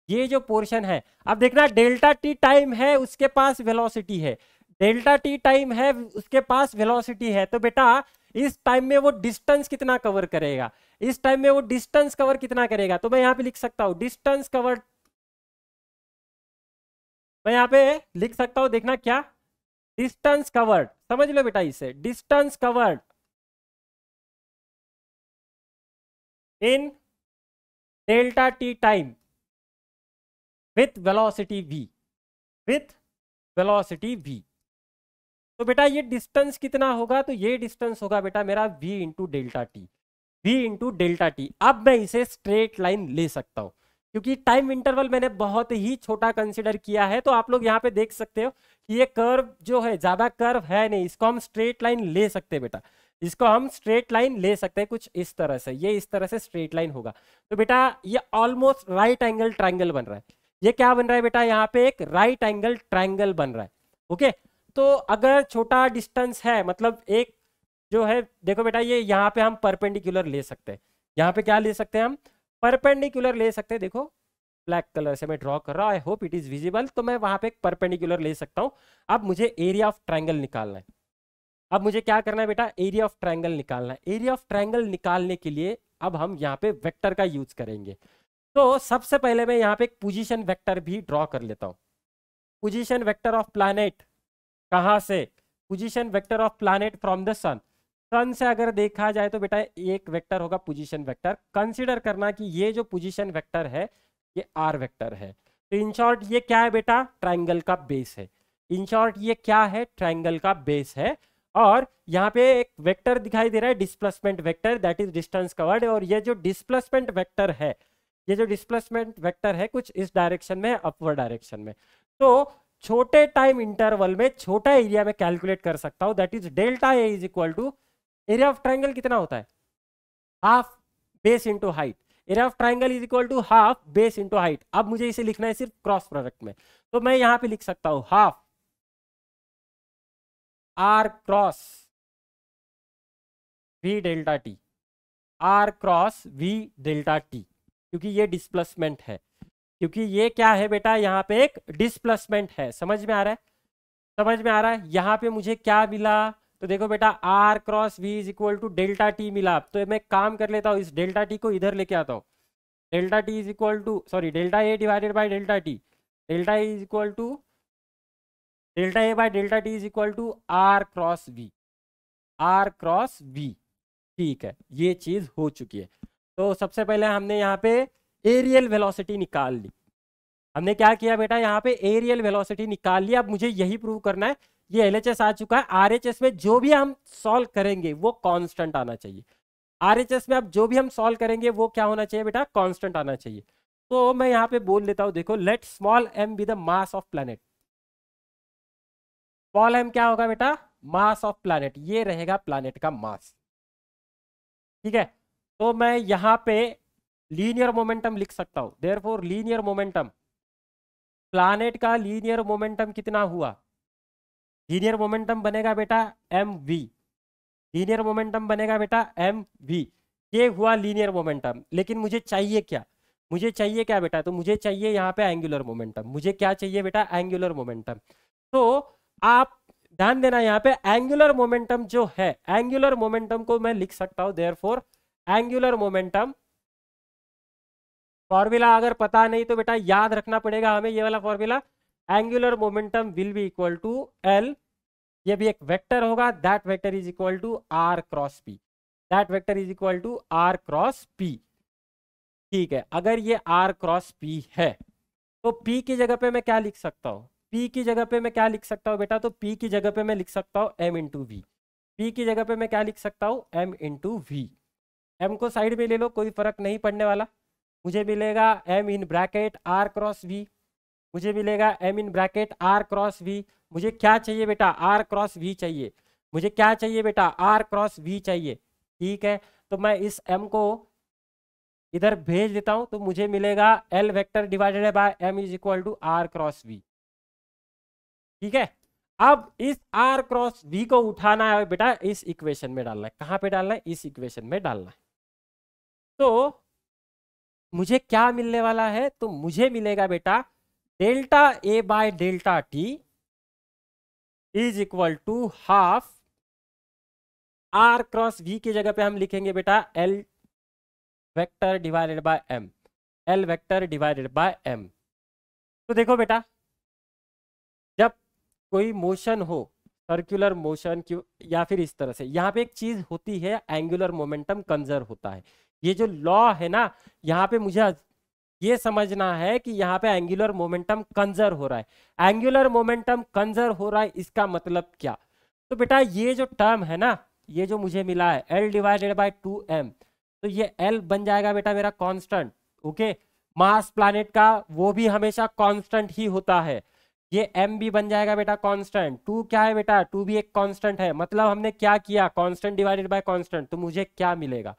[SPEAKER 1] ये जो पोर्शन है, अब देखना डेल्टा टी टाइम है उसके पास वेलोसिटी है, डेल्टा टी टाइम है उसके पास वेलोसिटी है। तो बेटा इस टाइम में वो डिस्टेंस कितना कवर करेगा? इस टाइम में वो डिस्टेंस कवर कितना करेगा? तो मैं यहाँ पे लिख सकता हूँ डिस्टेंस कवर, मैं यहाँ पे लिख सकता हूँ, देखना क्या, डिस्टेंस कवर्ड, समझ लो बेटा इसे, distance covered in delta T time with velocity v, with velocity v। तो बेटा ये डिस्टेंस कितना होगा? तो ये डिस्टेंस होगा बेटा मेरा v into delta T, v into delta T. अब मैं इसे स्ट्रेट लाइन ले सकता हूं। क्योंकि टाइम इंटरवल मैंने बहुत ही छोटा कंसिडर किया है, तो आप लोग यहाँ पे देख सकते हो कि ये कर्व जो है ज्यादा कर्व है नहीं, इसको हम स्ट्रेट लाइन ले सकते हैं बेटा, इसको हम स्ट्रेट लाइन ले सकते हैं कुछ इस तरह से, ये इस तरह से स्ट्रेट लाइन होगा। तो बेटा ये ऑलमोस्ट राइट एंगल ट्राइंगल बन रहा है। ये क्या बन रहा है बेटा, यहाँ पे एक राइट एंगल ट्राइंगल बन रहा है। ओके, तो अगर छोटा डिस्टेंस है, मतलब एक जो है, देखो बेटा ये यहाँ पे हम परपेंडिकुलर ले सकते हैं, यहाँ पे क्या ले सकते हैं हम, परपेंडिकुलर ले सकते हैं। देखो ब्लैक कलर से मैं ड्रॉ कर रहा हूं, I hope it is visible. तो मैं वहां पे एक परपेंडिकुलर ले सकता हूं। अब मुझे एरिया ऑफ ट्रायंगल निकालना है। अब मुझे क्या करना है बेटा, एरिया ऑफ ट्रायंगल निकालना है। एरिया ऑफ ट्रायंगल निकालने के लिए अब हम यहाँ पे वेक्टर का यूज करेंगे। तो सबसे पहले मैं यहाँ पे एक पोजीशन वेक्टर भी ड्रॉ कर लेता हूँ। पोजीशन वेक्टर ऑफ प्लैनेट कहाँ से, position vector of planet from the sun. Sun से अगर देखा जाए तो बेटा एक वेक्टर होगा पोजीशन वेक्टर। कंसीडर करना कि ये जो पोजीशन वेक्टर है ये आर वेक्टर है। तो इन शॉर्ट ये क्या है बेटा, ट्राइंगल का बेस है। इन शॉर्ट ये क्या है, ट्राइंगल का बेस है। और यहाँ पे एक वेक्टर दिखाई दे रहा है displacement vector, that is distance covered. और ये जो डिस्प्लेसमेंट वेक्टर है, ये जो डिस्प्लेसमेंट वेक्टर है कुछ इस डायरेक्शन में, अपवर्ड डायरेक्शन में। तो छोटे टाइम इंटरवल में छोटा एरिया में कैलकुलेट कर सकता हूं, that is delta A is equal to area of triangle कितना होता है, half base into height. Area of triangle is equal to half base into height. अब मुझे इसे लिखना है सिर्फ क्रॉस प्रोडक्ट में, तो मैं यहां पे लिख सकता हूं half R cross V delta T, R cross V delta T, क्योंकि ये डिस्प्लेसमेंट है। क्योंकि ये क्या है बेटा, यहाँ पे एक डिस्प्लेसमेंट है। समझ में आ रहा है, समझ में आ रहा है। यहाँ पे मुझे क्या मिला, तो देखो बेटा R cross V is equal to delta T मिला। तो मैं काम कर लेता हूँ, इस डेल्टा टी को इधर लेके आता हूँ। Delta T is equal to, sorry delta A divided by delta T, delta A is equal to delta A by delta T is equal to R cross V, R cross V. ठीक है, ये चीज हो चुकी है। तो सबसे पहले हमने यहाँ पे एरियल वेलोसिटी निकाल ली। हमने क्या किया बेटा, यहाँ पे एरियल वेलोसिटी निकाल लिया। अब मुझे यही प्रूव करना है, ये एलएचएस आ चुका है। आरएचएस में जो भी हम सॉल्व करेंगे वो कांस्टेंट आना चाहिए। आरएचएस में अब जो भी हम सॉल्व करेंगे वो क्या होना चाहिए बेटा, कांस्टेंट आना चाहिए। तो मैं यहाँ पे बोल लेता हूँ, देखो let small M be the mass of planet. Small M क्या होगा बेटा, मास ऑफ प्लैनेट, ये रहेगा प्लैनेट का मास। ठीक है, तो मैं यहाँ पे लीनियर मोमेंटम लिख सकता हूँ। देयरफॉर लीनियर मोमेंटम, प्लैनेट का लीनियर मोमेंटम कितना हुआ, लीनियर मोमेंटम बनेगा बेटा एम वी, लीनियर मोमेंटम बनेगा बेटा एम वी। ये हुआ लीनियर मोमेंटम। लेकिन मुझे चाहिए क्या, मुझे चाहिए क्या बेटा, तो मुझे चाहिए यहाँ पे एंगुलर मोमेंटम। मुझे क्या चाहिए बेटा, एंगुलर मोमेंटम। तो आप ध्यान देना, यहाँ पे एंगुलर मोमेंटम जो है, एंगुलर मोमेंटम को मैं लिख सकता हूँ देयरफॉर एंगुलर मोमेंटम। फॉर्मूला अगर पता नहीं तो बेटा याद रखना पड़ेगा हमें, ये वाला formula, angular momentum will be equal to L, ये भी एक वेक्टर होगा, that vector is equal to R cross P, that vector is equal to R cross P. ठीक है, अगर ये आर क्रॉस पी है तो पी की जगह पे मैं क्या लिख सकता हूँ, पी की जगह पे मैं क्या लिख सकता हूँ बेटा, तो पी की जगह पे मैं लिख सकता हूँ एम इंटू वी। पी की जगह पे मैं क्या लिख सकता हूँ, एम इंटू वी। एम को साइड में ले लो, कोई फर्क नहीं पड़ने वाला। मुझे मिलेगा M in bracket R cross V, मुझे मिलेगा M in bracket R cross V. मुझे क्या चाहिए बेटा, आर क्रॉस वी चाहिए। मुझे क्या चाहिए बेटा, आर क्रॉस वी चाहिए। ठीक है, तो मैं इस एम को इधर भेज देता हूं, तो मुझे मिलेगा L vector divided by M is equal to R cross V. ठीक है, अब इस आर क्रॉस वी को उठाना है बेटा, इस इक्वेशन में डालना है। कहां पे डालना है, इस इक्वेशन में डालना है। तो मुझे क्या मिलने वाला है, तो मुझे मिलेगा बेटा delta A by delta T is equal to half R cross V की जगह पे हम लिखेंगे बेटा L vector divided by M, L vector divided by M. तो देखो बेटा, जब कोई मोशन हो, सर्कुलर मोशन की या फिर इस तरह से, यहाँ पे एक चीज होती है एंगुलर मोमेंटम कंजर्व होता है। ये जो लॉ है ना, यहाँ पे मुझे ये समझना है कि यहाँ पे एंगुलर मोमेंटम कंजर्व हो रहा है। एंगुलर मोमेंटम कंजर्व हो रहा है, इसका मतलब क्या, तो बेटा ये जो टर्म है ना, ये जो मुझे मिला है एल डिवाइडेड बाय 2m, तो ये एल बन जाएगा बेटा मेरा कांस्टेंट। ओके, मास प्लैनेट का वो भी हमेशा कांस्टेंट ही होता है। ये m भी बन जाएगा बेटा कांस्टेंट। 2 क्या है बेटा, 2 भी एक कांस्टेंट है। मतलब हमने क्या किया, कांस्टेंट डिवाइडेड बाय कांस्टेंट, तो मुझे क्या मिलेगा,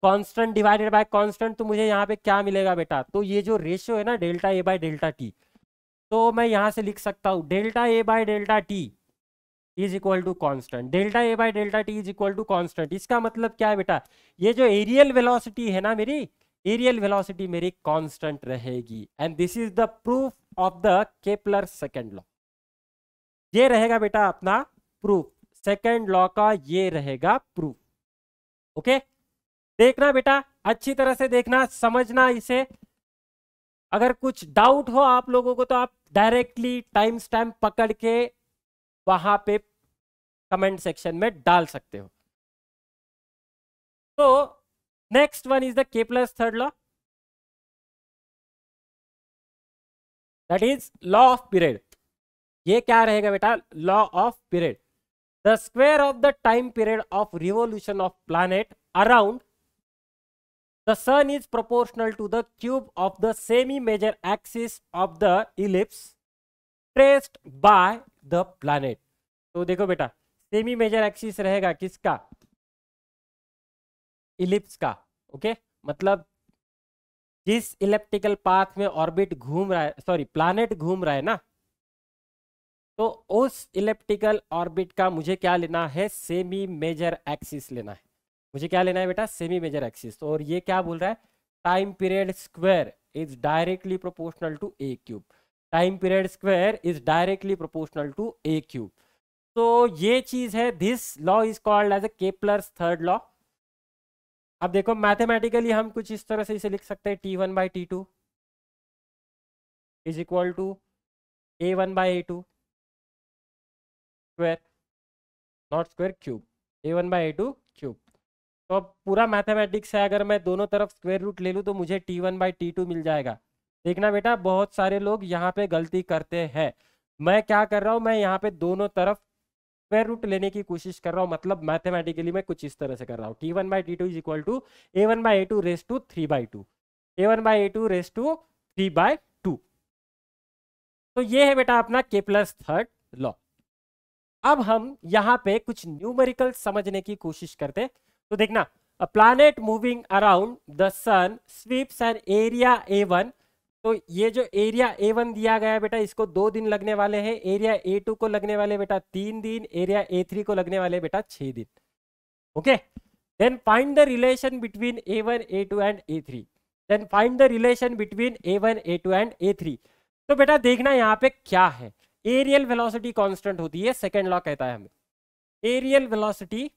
[SPEAKER 1] कांस्टेंट डिवाइडेड बाय कांस्टेंट, तो मुझे यहाँ पे क्या मिलेगा बेटा, तो ये जो रेशियो है ना delta A by delta T, तो मैं यहां से लिख सकता हूं delta A by delta T is equal to constant. Delta A by delta T is equal to constant, इसका मतलब क्या है बेटा, ये जो एरियल वेलोसिटी है ना मेरी, एरियल वेलोसिटी मेरी कांस्टेंट रहेगी। And this is the proof of the Kepler second law. ये रहेगा बेटा अपना प्रूफ, सेकंड लॉ का ये रहेगा प्रूफ। ओके, देखना बेटा अच्छी तरह से देखना, समझना इसे। अगर कुछ डाउट हो आप लोगों को तो आप डायरेक्टली टाइम स्टैम्प पकड़ के वहां पे कमेंट सेक्शन में डाल सकते हो। तो next one is the Kepler's third law, that is law of period. ये क्या रहेगा बेटा, law of period. The square of the time period of revolution of planet around the sun is proportional to the cube of the semi-major axis of the ellipse traced by the planet। तो देखो बेटा सेमी मेजर एक्सिस रहेगा किसका, इलिप्स का। ओके, मतलब जिस इलेप्टिकल पाथ में ऑर्बिट घूम रहा है, सॉरी प्लैनेट घूम रहा है ना, तो उस इलेप्टिकल ऑर्बिट का मुझे क्या लेना है, सेमी मेजर एक्सिस लेना है। मुझे क्या लेना है बेटा, सेमी मेजर एक्सिस। और ये क्या बोल रहा है, time period square is directly proportional to A cube. Time period square is directly proportional to A cube. तो ये चीज है, this law is called as a Kepler's third law. अब देखो मैथमेटिकली हम कुछ इस तरह से इसे लिख सकते हैं, T1 by T2 is equal to A1 by A2 square, not square, cube, A1 by A2 cube. तो अब पूरा मैथमेटिक्स है, अगर मैं दोनों तरफ स्क्वायर रूट ले लूँ तो मुझे T1 बाई T2 मिल जाएगा। देखना बेटा बहुत सारे लोग यहाँ पे गलती करते हैं। मैं क्या कर रहा हूँ, मैं यहाँ पे दोनों तरफ स्क्वायर रूट लेने की कोशिश कर रहा हूँ, मतलब मैथमेटिकली मैं कुछ इस तरह से कर रहा हूँ। T1 by T2 is equal to A1 by A2 raise to 3 by 2, A1 by A2 raise to 3 by 2। तो ये है बेटा अपना केपलर्स थर्ड लॉ। अब हम यहाँ पे कुछ न्यूमेरिकल समझने की कोशिश करते हैं। तो देखना, a planet moving around the sun sweeps an area A1। तो ये जो एरिया A1 दिया गया है बेटा, इसको 2 दिन लगने वाले हैं। एरिया A2 को लगने वाले बेटा 3 दिन, एरिया A3 को लगने वाले बेटा 6 दिन। Okay, then find the relation between A1, A2 and A3। Then find the relation between A1, A2 and A3। तो बेटा देखना यहाँ पे क्या है, एरियल वेलोसिटी कांस्टेंट होती है, सेकेंड लॉ कहता है हमें एरियल वेलोसिटी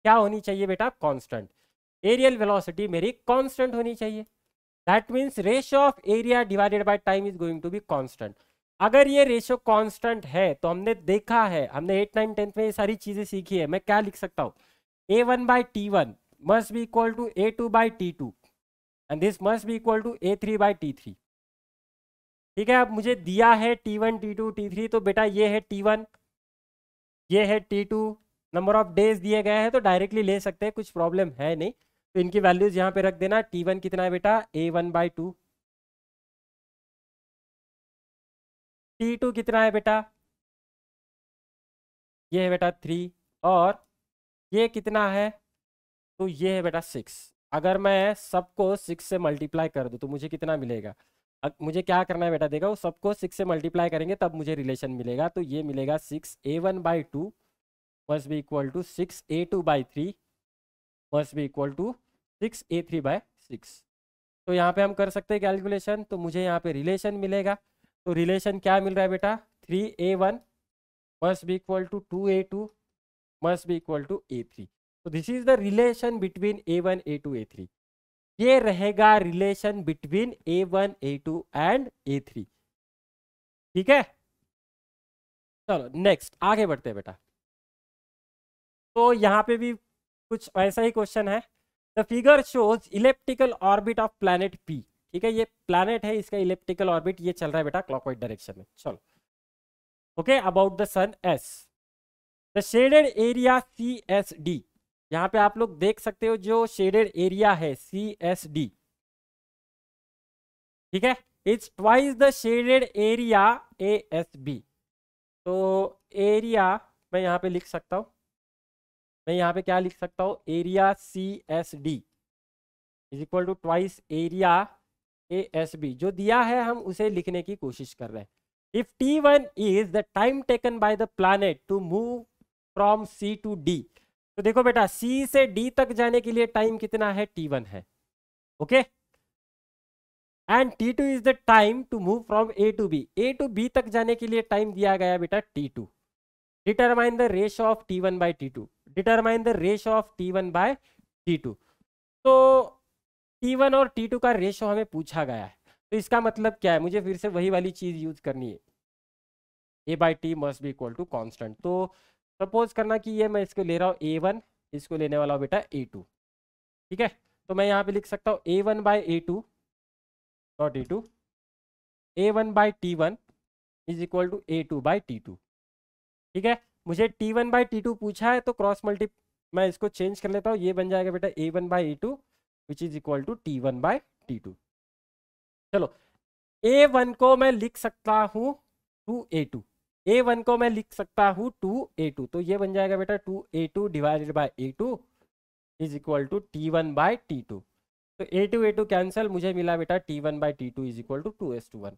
[SPEAKER 1] क्या होनी चाहिए बेटा, कांस्टेंट। एरियल वेलोसिटी मेरी कांस्टेंट होनी चाहिए, that means ratio of area divided by time is going to be constant. अगर ये रेशियो कांस्टेंट है तो हमने देखा है, हमने 8, 9, 10 में ये सारी चीजें सीखी है। मैं क्या लिख सकता हूँ, A1 by T1 must be equal to A2 by T2 and this must be equal to A3 by T3। ठीक है, अब मुझे दिया है T1, T2, T3, तो बेटा ये है T1, ये है T2, नंबर ऑफ डेज दिए गए हैं तो डायरेक्टली ले सकते हैं, कुछ प्रॉब्लम है नहीं। तो इनकी वैल्यूज यहाँ पे रख देना। T1 कितना है बेटा, A1 बाई 2, T2 कितना है बेटा, ये है बेटा 3, और ये कितना है, तो ये है बेटा 6। अगर मैं सबको 6 से मल्टीप्लाई कर दूं तो मुझे कितना मिलेगा, मुझे क्या करना है बेटा, देखो सबको 6 से मल्टीप्लाई करेंगे तब मुझे रिलेशन मिलेगा। तो ये मिलेगा 6A1 by 2 must be equal to 6A2 by 3 must be equal to 6A3 by 6। तो यहाँ पे हम कर सकते हैं कैलकुलेशन, तो मुझे यहाँ पे रिलेशन मिलेगा। तो रिलेशन क्या मिल रहा है बेटा, 3A1 must be equal to 2A2 must be equal to A3। तो this is the relation between A1, A2, A3। ये रहेगा relation between A1, A2 and A3। ठीक है, चलो नेक्स्ट आगे बढ़ते हैं बेटा। तो यहाँ पे भी कुछ ऐसा ही क्वेश्चन है। The figure shows elliptical orbit of planet P. ठीक है, ये प्लैनेट है, इसका इलेप्टिकल ऑर्बिट ये चल रहा है बेटा क्लॉकवाइज डायरेक्शन में। चलो okay, about the sun S, the shaded area CSD। यहाँ पे आप लोग देख सकते हो जो शेडेड एरिया है CSD, ठीक है, it's twice the shaded area ASB। तो एरिया मैं यहाँ पे लिख सकता हूँ, मैं यहाँ पे क्या लिख सकता हूँ, area CSD is equal to twice area ASB। जो दिया है हम उसे लिखने की कोशिश कर रहे हैं। If T1 is the time taken by the planet to move from C to D, तो देखो बेटा C से D तक जाने के लिए टाइम कितना है, T1 है। Okay, and T2 is the time to move from A to B, A to B तक जाने के लिए टाइम दिया गया बेटा T2। Determine the ratio of T1 by T2, determine the ratio of T1 by T2। तो T1 और T2 का रेशियो हमें पूछा गया है, तो इसका मतलब क्या है, मुझे फिर से वही वाली चीज यूज करनी है, A by T must be equal to constant. तो सपोज करना कि ये मैं इसको ले रहा हूँ A1, इसको लेने वाला हूँ बेटा A2। ठीक है, तो मैं यहाँ पे लिख सकता हूँ A1 by A2 not A2, A1 by T1 is equal to A2 by T2। ठीक है, मुझे T1 बाई T2 पूछा है, तो क्रॉस मल्टी मैं इसको चेंज कर लेता हूँ, ये बन जाएगा बेटा A1 by A2 which is equal to T1 by T2। चलो, A1 को मैं लिख सकता हूँ 2A2, A1 को मैं लिख सकता हूँ 2A2, तो ये बन जाएगा बेटा 2A2 divided by A2 is equal to T1 by T2। तो A2 कैंसिल, मुझे मिला बेटा T1 by T2 is equal to 2:1,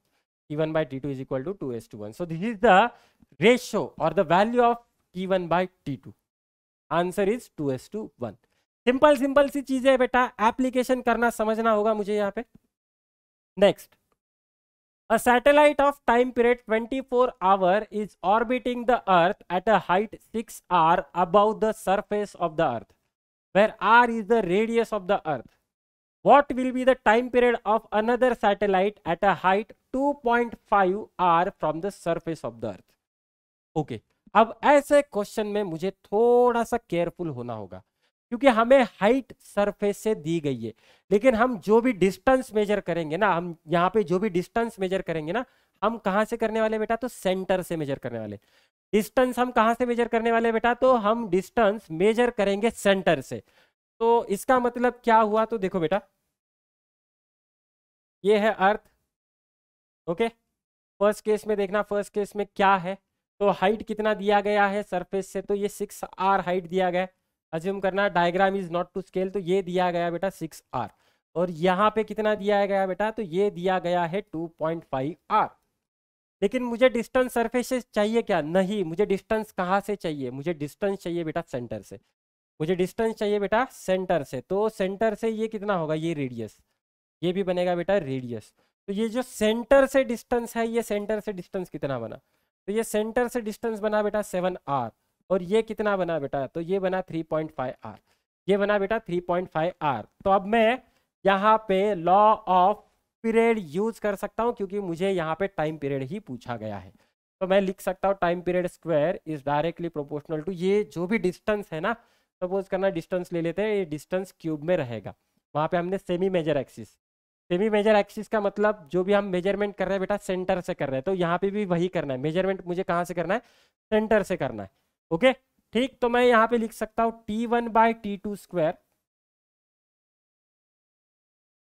[SPEAKER 1] T1 by T2 is equal to 2:1। So this is the ratio और the value of T1 by T2। Answer is 2:1। Simple simple सी चीजें है बेटा, एप्लीकेशन करना समझना होगा मुझे यहाँ पे। Next, a satellite of time period 24 hour is orbiting the earth at a height 6 r above the surface of the earth, where r is the radius of the earth. What will be the time period of another satellite at a height 2.5 r from the surface of the earth? Okay, अब ऐसे क्वेश्चन में मुझे थोड़ा सा केयरफुल होना होगा, क्योंकि हमें हाइट सरफेस से दी गई है, लेकिन हम जो भी डिस्टेंस मेजर करेंगे ना, हम यहाँ पे जो भी डिस्टेंस मेजर करेंगे ना, हम कहाँ से करने वाले बेटा, तो सेंटर से मेजर करने वाले। डिस्टेंस हम कहाँ से मेजर करने वाले बेटा, तो हम डिस्टेंस मेजर करेंगे सेंटर से। तो इसका मतलब क्या हुआ, तो देखो बेटा ये है अर्थ। ओके, फर्स्ट केस में देखना, फर्स्ट केस में क्या है, तो हाइट कितना दिया गया है सरफेस से, तो ये 6r हाइट दिया गया है। अज्यूम करना diagram is not to scale, तो ये दिया गया बेटा 6r, और यहाँ पे कितना दिया गया बेटा, तो ये दिया गया है 2.5r। लेकिन मुझे डिस्टेंस सरफेस से चाहिए क्या, नहीं, मुझे डिस्टेंस कहाँ से चाहिए, मुझे डिस्टेंस चाहिए बेटा सेंटर से, मुझे डिस्टेंस चाहिए बेटा सेंटर से। तो सेंटर से ये कितना होगा, ये रेडियस, ये भी बनेगा बेटा रेडियस। तो ये जो सेंटर से डिस्टेंस है, ये सेंटर से डिस्टेंस कितना बना, तो ये सेंटर से डिस्टेंस बना बेटा 7r, और ये कितना बना बेटा, तो ये बना 3.5r, ये बना बेटा 3.5r। तो अब मैं यहाँ पे लॉ ऑफ पीरियड यूज कर सकता हूँ, क्योंकि मुझे यहाँ पे टाइम पीरियड ही पूछा गया है। तो मैं लिख सकता हूँ time period square is directly proportional to ये जो भी डिस्टेंस है ना, सपोज करना डिस्टेंस ले लेते हैं, ये डिस्टेंस क्यूब में रहेगा, वहां पे हमने semi major axis, semi major axis का मतलब जो भी हम मेजरमेंट कर रहे हैं बेटा सेंटर से कर रहे हैं, तो यहाँ पे भी वही करना है, मेजरमेंट मुझे कहाँ से करना है, सेंटर से करना है। ओके ठीक, तो मैं यहाँ पे लिख सकता हूँ T1 by T2 square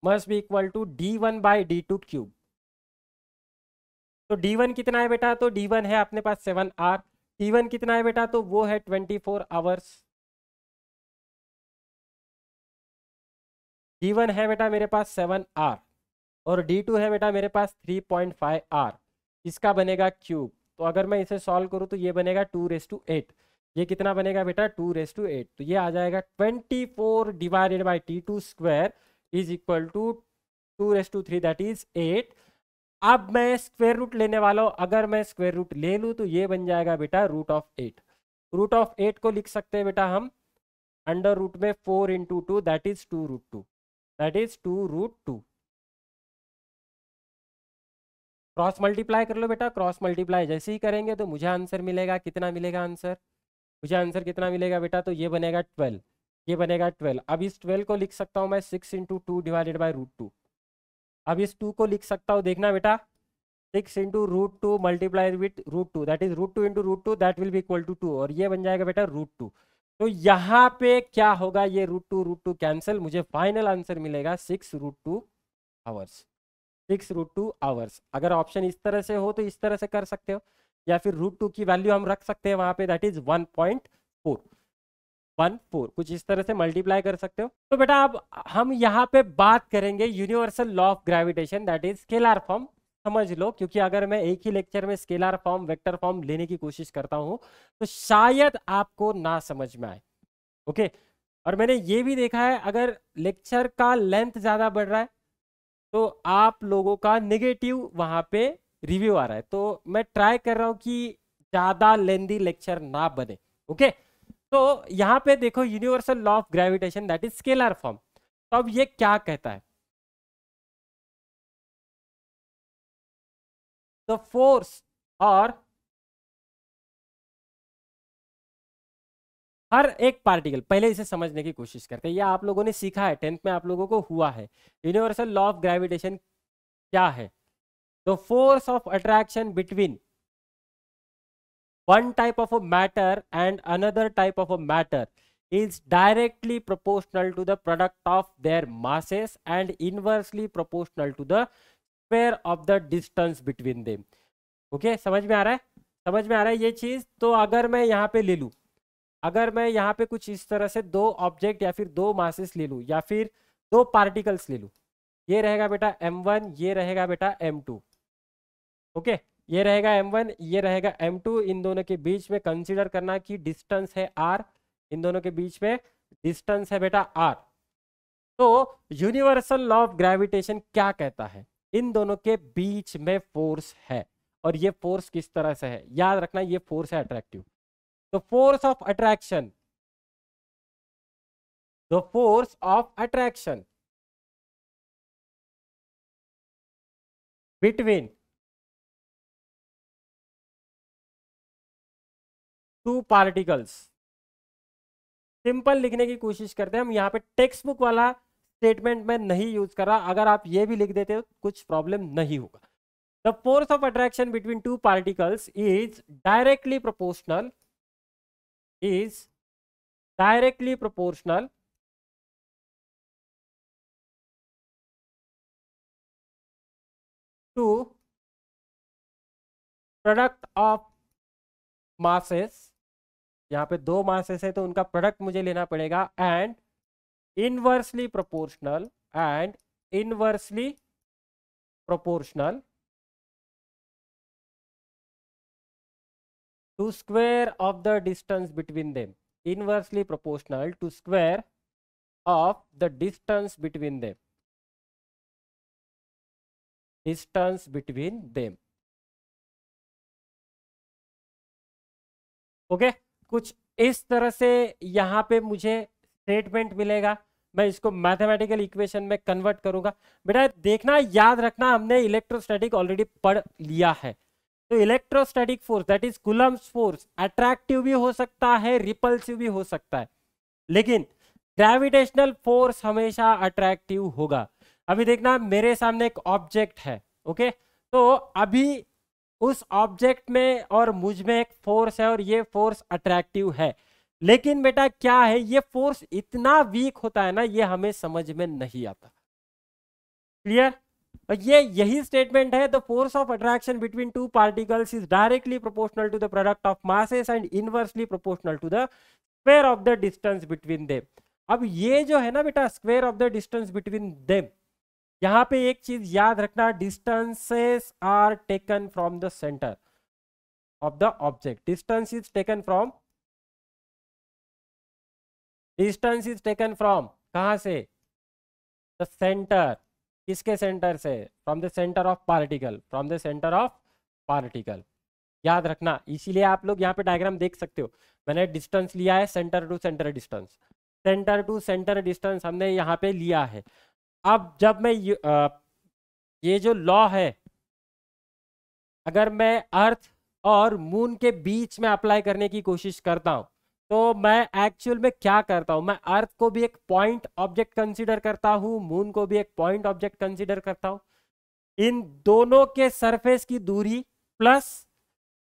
[SPEAKER 1] must be equal to D1 by D2 cube. तो D1 कितना है बेटा, तो D1 है अपने पास 7r, T1 कितना है बेटा, तो वो है 24 आवर्स, D1 है बेटा मेरे पास 7r, और D2 है बेटा मेरे पास 3.5r, इसका बनेगा क्यूब। तो अगर मैं इसे सॉल्व करूँ तो ये बनेगा 2⁸, ये कितना बनेगा बेटा 2⁸, तो ये आ जाएगा 24 divided by T2 square is equal to 2⁻3 that is 8। अब मैं स्क्वायर रूट लेने वाला हूँ, अगर मैं स्क्वायर रूट ले लूँ तो ये बन जाएगा बेटा √8। √8 को लिख सकते हैं बेटा हम अंडर रूट में 4 into 2 that is 2√2, that is 2√2। Cross multiply कर लो बेटा, क्रॉस मल्टीप्लाई जैसे ही करेंगे तो मुझे आंसर मिलेगा, कितना मिलेगा आंसर, मुझे आंसर कितना मिलेगा बेटा, तो ये बनेगा 12, ये बनेगा 12। अब इस 12 को लिख सकता हूँ मैं 6 इंटू 2 डिवाइडेड बाई √2। अब इस 2 को लिख सकता हूँ, देखना बेटा 6 into √2 multiply with √2 that is √2 into √2 that will be equal to 2, और ये बन जाएगा बेटा √2। तो यहाँ पे क्या होगा, ये √2 कैंसिल, मुझे फाइनल आंसर मिलेगा 6√2 आवर्स, 6√2 आवर्स। अगर ऑप्शन इस तरह से हो तो इस तरह से कर सकते हो, या फिर √2 की वैल्यू हम रख सकते हैं वहां पे, दैट इज 1.4 कुछ इस तरह से मल्टीप्लाई कर सकते हो। तो बेटा अब हम यहाँ पे बात करेंगे universal law of gravitation, that is scalar form. समझ लो, क्योंकि अगर मैं एक ही लेक्चर में स्केलर फॉर्म वेक्टर फॉर्म लेने की कोशिश करता हूं तो शायद आपको ना समझ में आए। ओके, और मैंने ये भी देखा है अगर लेक्चर का लेंथ ज्यादा बढ़ रहा है तो आप लोगों का नेगेटिव वहां पे रिव्यू आ रहा है, तो मैं ट्राई कर रहा हूं कि ज्यादा लेंदी लेक्चर ना बने। ओके, तो यहां पे देखो universal law of gravitation that is scalar form. तो अब ये क्या कहता है? द फोर्स और हर एक पार्टिकल, पहले इसे समझने की कोशिश करते हैं। ये आप लोगों ने सीखा है, 10th में आप लोगों को हुआ है। यूनिवर्सल लॉ ऑफ ग्रेविटेशन क्या है? The force of attraction between one type of a matter and another type of a matter is directly proportional to the product of their masses and inversely proportional to the square of the distance between them. Okay, समझ में आ रहा है? समझ में आ रहा है ये चीज? तो अगर मैं यहाँ पे ले लूं, अगर मैं यहाँ पे कुछ इस तरह से दो ऑब्जेक्ट या फिर दो मासेस ले लूं या फिर दो पार्टिकल्स ले लूं, ये रहेगा बेटा m1, ये रहेगा बेटा m2। ओके, ये रहेगा m1, ये रहेगा m2। इन दोनों के बीच में कंसीडर करना कि डिस्टेंस है r, इन दोनों के बीच में डिस्टेंस है बेटा r। तो यूनिवर्सल लॉ ऑफ ग्रेविटेशन क्या कहता है? इन दोनों के बीच में फोर्स है, और ये फोर्स किस तरह से है? याद रखना, ये फोर्स है अट्रैक्टिव। तो force of attraction, the force of attraction between two particles. Simple लिखने की कोशिश करते हैं हम, यहाँ पे टेक्स्ट बुक वाला स्टेटमेंट में नहीं यूज कर रहा। अगर आप ये भी लिख देते हो कुछ प्रॉब्लम नहीं होगा। The force of attraction between two particles is directly proportional, is directly proportional to product of masses. यहाँ पे दो मासेस है तो उनका प्रोडक्ट मुझे लेना पड़ेगा, and inversely proportional, and inversely proportional to square of the distance between them, inversely proportional to square of the distance between them, distance between them। Okay, कुछ इस तरह से यहां पे मुझे स्टेटमेंट मिलेगा। मैं इसको मैथमेटिकल इक्वेशन में कन्वर्ट करूंगा। बेटा देखना, याद रखना, हमने इलेक्ट्रोस्टैटिक ऑलरेडी पढ़ लिया है। तो electrostatic force that is Coulomb's force attractive भी हो सकता है, रिपल्सिव भी हो सकता है, लेकिन ग्रेविटेशनल फोर्स हमेशा अट्रैक्टिव होगा। अभी देखना, मेरे सामने एक ऑब्जेक्ट है। ओके, तो अभी उस ऑब्जेक्ट में और मुझ में एक फोर्स है और ये फोर्स अट्रैक्टिव है, लेकिन बेटा क्या है, ये फोर्स इतना वीक होता है ना, ये हमें समझ में नहीं आता। क्लियर? ये यही स्टेटमेंट है, the force of attraction between two particles is directly proportional to the product of masses and inversely proportional to the square of the distance between them. अब ये जो है ना बेटा, square of the distance between them, यहां पे एक चीज याद रखना, distances are taken from the centre of the object. Distance is taken from, distance is taken from कहां से? The centre. किसके सेंटर से? From the centre of particle, from the centre of particle. याद रखना, इसीलिए आप लोग यहाँ पे डायग्राम देख सकते हो, मैंने डिस्टेंस लिया है centre to centre distance, centre to centre distance हमने यहाँ पे लिया है। अब जब मैं ये जो लॉ है, अगर मैं अर्थ और मून के बीच में अप्लाई करने की कोशिश करता हूं, तो मैं एक्चुअल में क्या करता हूं, मैं अर्थ को भी एक पॉइंट ऑब्जेक्ट कंसीडर करता हूं, मून को भी एक पॉइंट ऑब्जेक्ट कंसीडर करता हूं। इन दोनों के सरफेस की दूरी प्लस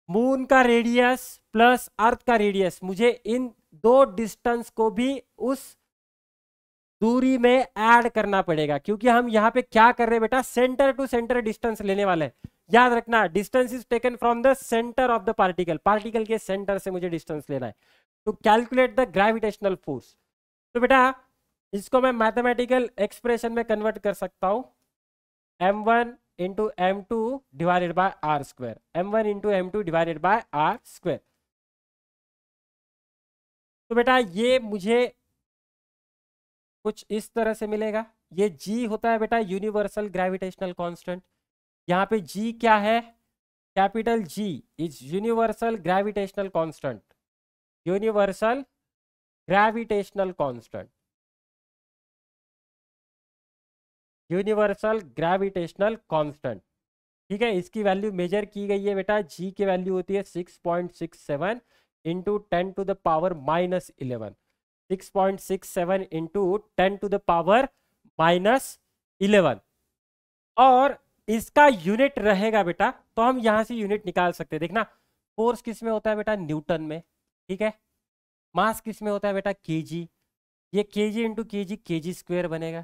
[SPEAKER 1] मून का रेडियस प्लस अर्थ का रेडियस, मुझे इन दो डिस्टेंस को भी उस दूरी में ऐड करना पड़ेगा, क्योंकि हम यहाँ पे क्या कर रहे हैं बेटा, सेंटर टू सेंटर डिस्टेंस लेने वाले हैं। याद रखना, distance is taken from the centre of the particle, particle के सेंटर से मुझे डिस्टेंस लेना है to calculate the gravitational force. तो बेटा इसको मैं मैथमेटिकल एक्सप्रेशन में कन्वर्ट कर सकता हूं, m1 into m2 divided by r square, m1 into m2 divided by r square. तो बेटा ये मुझे कुछ इस तरह से मिलेगा। ये g होता है बेटा यूनिवर्सल ग्रेविटेशनल कांस्टेंट। यहाँ पे g क्या है, capital G is universal gravitational constant, universal gravitational constant, universal gravitational constant. ठीक है, इसकी वैल्यू मेजर की गई है बेटा, g की वैल्यू होती है 6.67 into 10 to the power -11, 6.67 into 10 to the power -11। और इसका यूनिट रहेगा बेटा, तो हम यहां से यूनिट निकाल सकते हैं। देखना, फोर्स किस में होता है बेटा, न्यूटन में। ठीक है, मास किस में होता है बेटा, केजी। ये kg into kg, kg square बनेगा,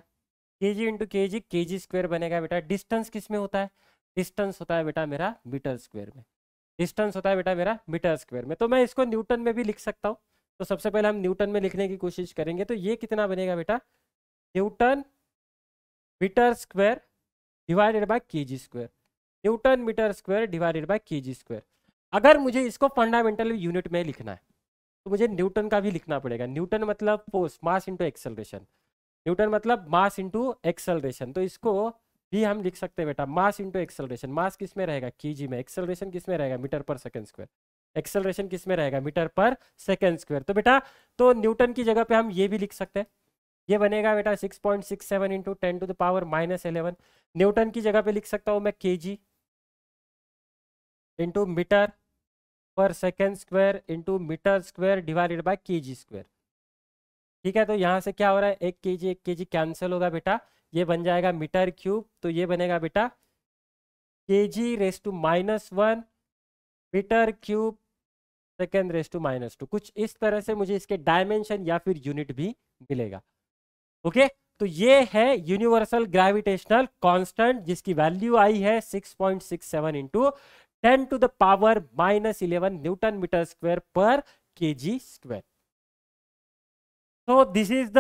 [SPEAKER 1] kg into kg, kg square बनेगा बेटा। डिस्टेंस किस में होता है, डिस्टेंस होता है बेटा मेरा मीटर स्क्वायर में, डिस्टेंस होता है बेटा मेरा मीटर स्क्वायर में। तो मैं इसको न्यूटन में भी लिख सकता हूँ। तो सबसे पहले हम न्यूटन में लिखने की कोशिश करेंगे। तो ये कितना बनेगा बेटा, newton metre square divided by kg square, newton metre square divided by kg square. अगर मुझे इसको फंडामेंटल यूनिट में लिखना है तो मुझे न्यूटन का भी लिखना पड़ेगा। न्यूटन मतलब force, mass into acceleration, Newton मतलब मास इंटू एक्सेलरेशन। तो इसको भी हम लिख सकते हैं बेटा, मास इंटू एक्सेलरेशन। मास किस में रहेगा, केजी में, एक्सेलरेशन किस में रहेगा, मीटर पर सेकंड स्क्वायर, एक्सेलरेशन किस में रहेगा, मीटर पर सेकंड स्क्वायर। तो बेटा तो न्यूटन की जगह पे हम ये भी लिख सकते हैं, ये बनेगा बेटा 6.67 into 10 to the power -11। Newton की जगह पे लिख सकता हूं मैं kg into metre per second square into metre square divided by kg square. ठीक है, तो यहां से क्या हो रहा है, एक केजी कैंसिल होगा बेटा, ये बन जाएगा मीटर क्यूब। तो ये बनेगा बेटा kg raise to -1 metre cube second raise to -2। कुछ इस तरह से मुझे इसके डायमेंशन या फिर यूनिट भी मिलेगा। ओके, तो ये है यूनिवर्सल ग्रेविटेशनल कांस्टेंट, जिसकी वैल्यू आई है 6.67 into 10 to the power -11 newton metre square पर केजी स्क्वायर। तो this is the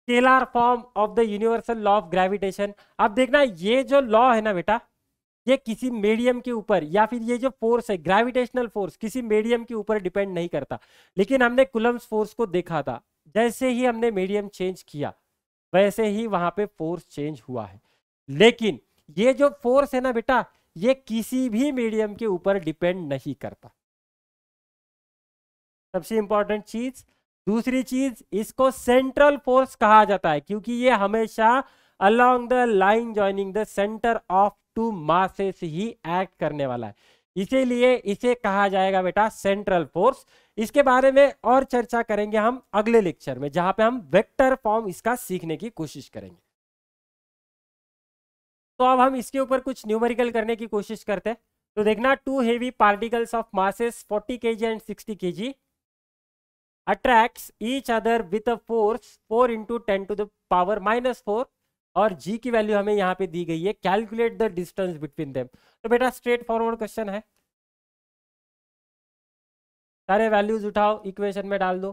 [SPEAKER 1] scalar form of the universal law of gravitation. अब देखना, ये जो लॉ है ना बेटा, ये किसी मीडियम के ऊपर या फिर ये जो फोर्स है ग्रेविटेशनल फोर्स किसी मीडियम के ऊपर डिपेंड नहीं करता। लेकिन हमने कुलम्स फोर्स को देखा था, जैसे ही हमने मीडियम चेंज किया वैसे ही वहां पे फोर्स चेंज हुआ है। लेकिन ये जो फोर्स है ना बेटा, ये किसी भी मीडियम के ऊपर डिपेंड नहीं करता, सबसे इंपॉर्टेंट चीज। दूसरी चीज, इसको सेंट्रल फोर्स कहा जाता है, क्योंकि ये हमेशा along the line joining the centre of two masses ही एक्ट करने वाला है, इसीलिए इसे कहा जाएगा बेटा सेंट्रल फोर्स। इसके बारे में और चर्चा करेंगे हम अगले लेक्चर में, जहां पे हम वेक्टर फॉर्म इसका सीखने की कोशिश करेंगे। तो अब हम इसके ऊपर कुछ न्यूमेरिकल करने की कोशिश करते हैं। तो देखना, two heavy particles of masses 40 kg and 60 kg attracts each other with a force 4 into 10 to the power -4, और g की वैल्यू हमें यहाँ पे दी गई है। Calculate the distance between them. तो बेटा स्ट्रेट फॉरवर्ड क्वेश्चन है, सारे वैल्यूज उठाओ, इक्वेशन में डाल दो।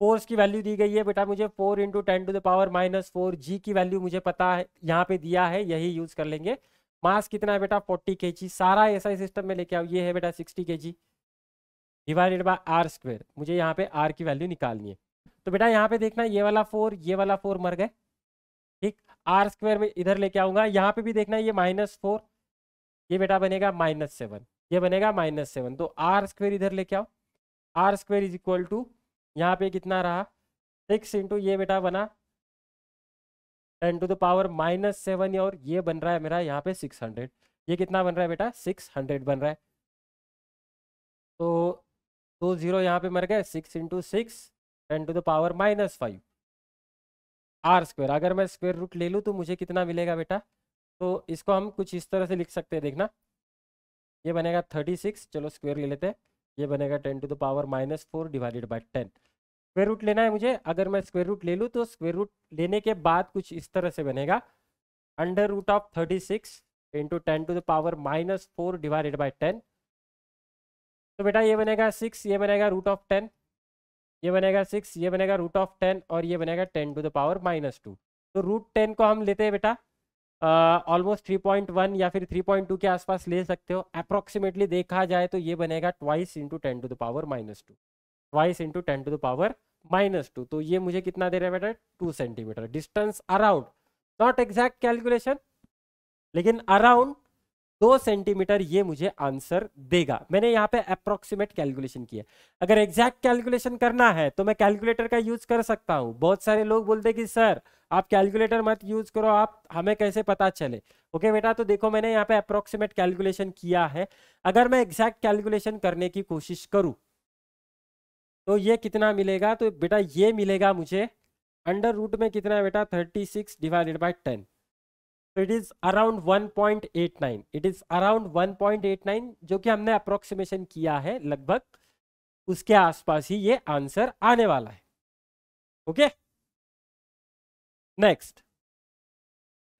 [SPEAKER 1] फोर्स की वैल्यू दी गई है बेटा मुझे 4 इंटू 10 टू द पावर -4, जी की वैल्यू मुझे पता है, यहाँ पे दिया है, यही यूज कर लेंगे। मास कितना है बेटा 40 kg, सारा एसआई सिस्टम में लेके आओ, ये है बेटा 60 kg divided by r square, मुझे यहाँ पे आर की वैल्यू निकालनी है। तो बेटा यहाँ पे देखना, ये वाला 4 ये वाला 4 मर गए, ठीक। आर स्क्वायर में इधर लेके आऊंगा, यहाँ पे भी देखना ये -4, ये बेटा बनेगा -7, ये बनेगा -7। तो आर स्क्वायर इधर लेके आओ, r square is equal to यहाँ पे कितना रहा 6 इंटू ये बेटा बना 10 टू द पावर -7, और ये बन रहा है मेरा यहाँ पे 600। ये कितना बन रहा है बेटा 600 बन रहा है। तो 2 0 यहाँ पे मर गए, 6 into 6 10 to the power -5 r square. अगर मैं स्क्वायर रूट ले लूँ तो मुझे कितना मिलेगा बेटा, तो इसको हम कुछ इस तरह से लिख सकते हैं। देखना, ये बनेगा 36, चलो स्क्वायर ले लेते हैं, ये बनेगा 10 to the power -4 divided by 10। Square root लेना है मुझे। अगर मैं स्क्वायर रूट ले लूँ तो स्क्वायर रूट लेने के बाद कुछ इस तरह से बनेगा, under root of 36 into 10⁻⁻4 divided by 10। तो बेटा ये बनेगा 6, ये बनेगा रूट ऑफ 10, ये बनेगा 6, ये बनेगा रूट ऑफ 10 और ये बनेगा 10⁻⁻2। तो रूट 10 को हम लेते हैं बेटा ऑलमोस्ट 3.1 या फिर 3.2 के आसपास ले सकते हो। अप्रोक्सीमेटली देखा जाए तो ये बनेगा ट्वाइस इंटू 10⁻⁻2, ट्वाइस इंटू 10⁻⁻2। तो ये मुझे कितना दे रहा है बेटा, 2 centimetre. Distance around, not exact calculation, लेकिन अराउंड 2 सेंटीमीटर ये मुझे आंसर देगा। मैंने यहाँ पे अप्रोक्सीमेट कैलकुलेशन किया। अगर एग्जैक्ट कैलकुलेशन करना है तो मैं कैलकुलेटर का यूज कर सकता हूँ। बहुत सारे लोग बोलते हैं कि सर आप कैलकुलेटर मत यूज करो, आप हमें कैसे पता चले। ओके बेटा, तो देखो मैंने यहाँ पे अप्रोक्सीमेट कैलकुलेशन किया है। अगर मैं एग्जैक्ट कैलकुलेशन करने की कोशिश करूँ तो ये कितना मिलेगा, तो बेटा ये मिलेगा मुझे अंडर रूट में कितना है बेटा, 36 डिवाइडेड बाई 10। तो it is around 1.89, it is around 1.89, जो कि हमने अप्रोक्सीमेशन किया है लगभग उसके आसपास ही ये आंसर आने वाला है। ओके नेक्स्ट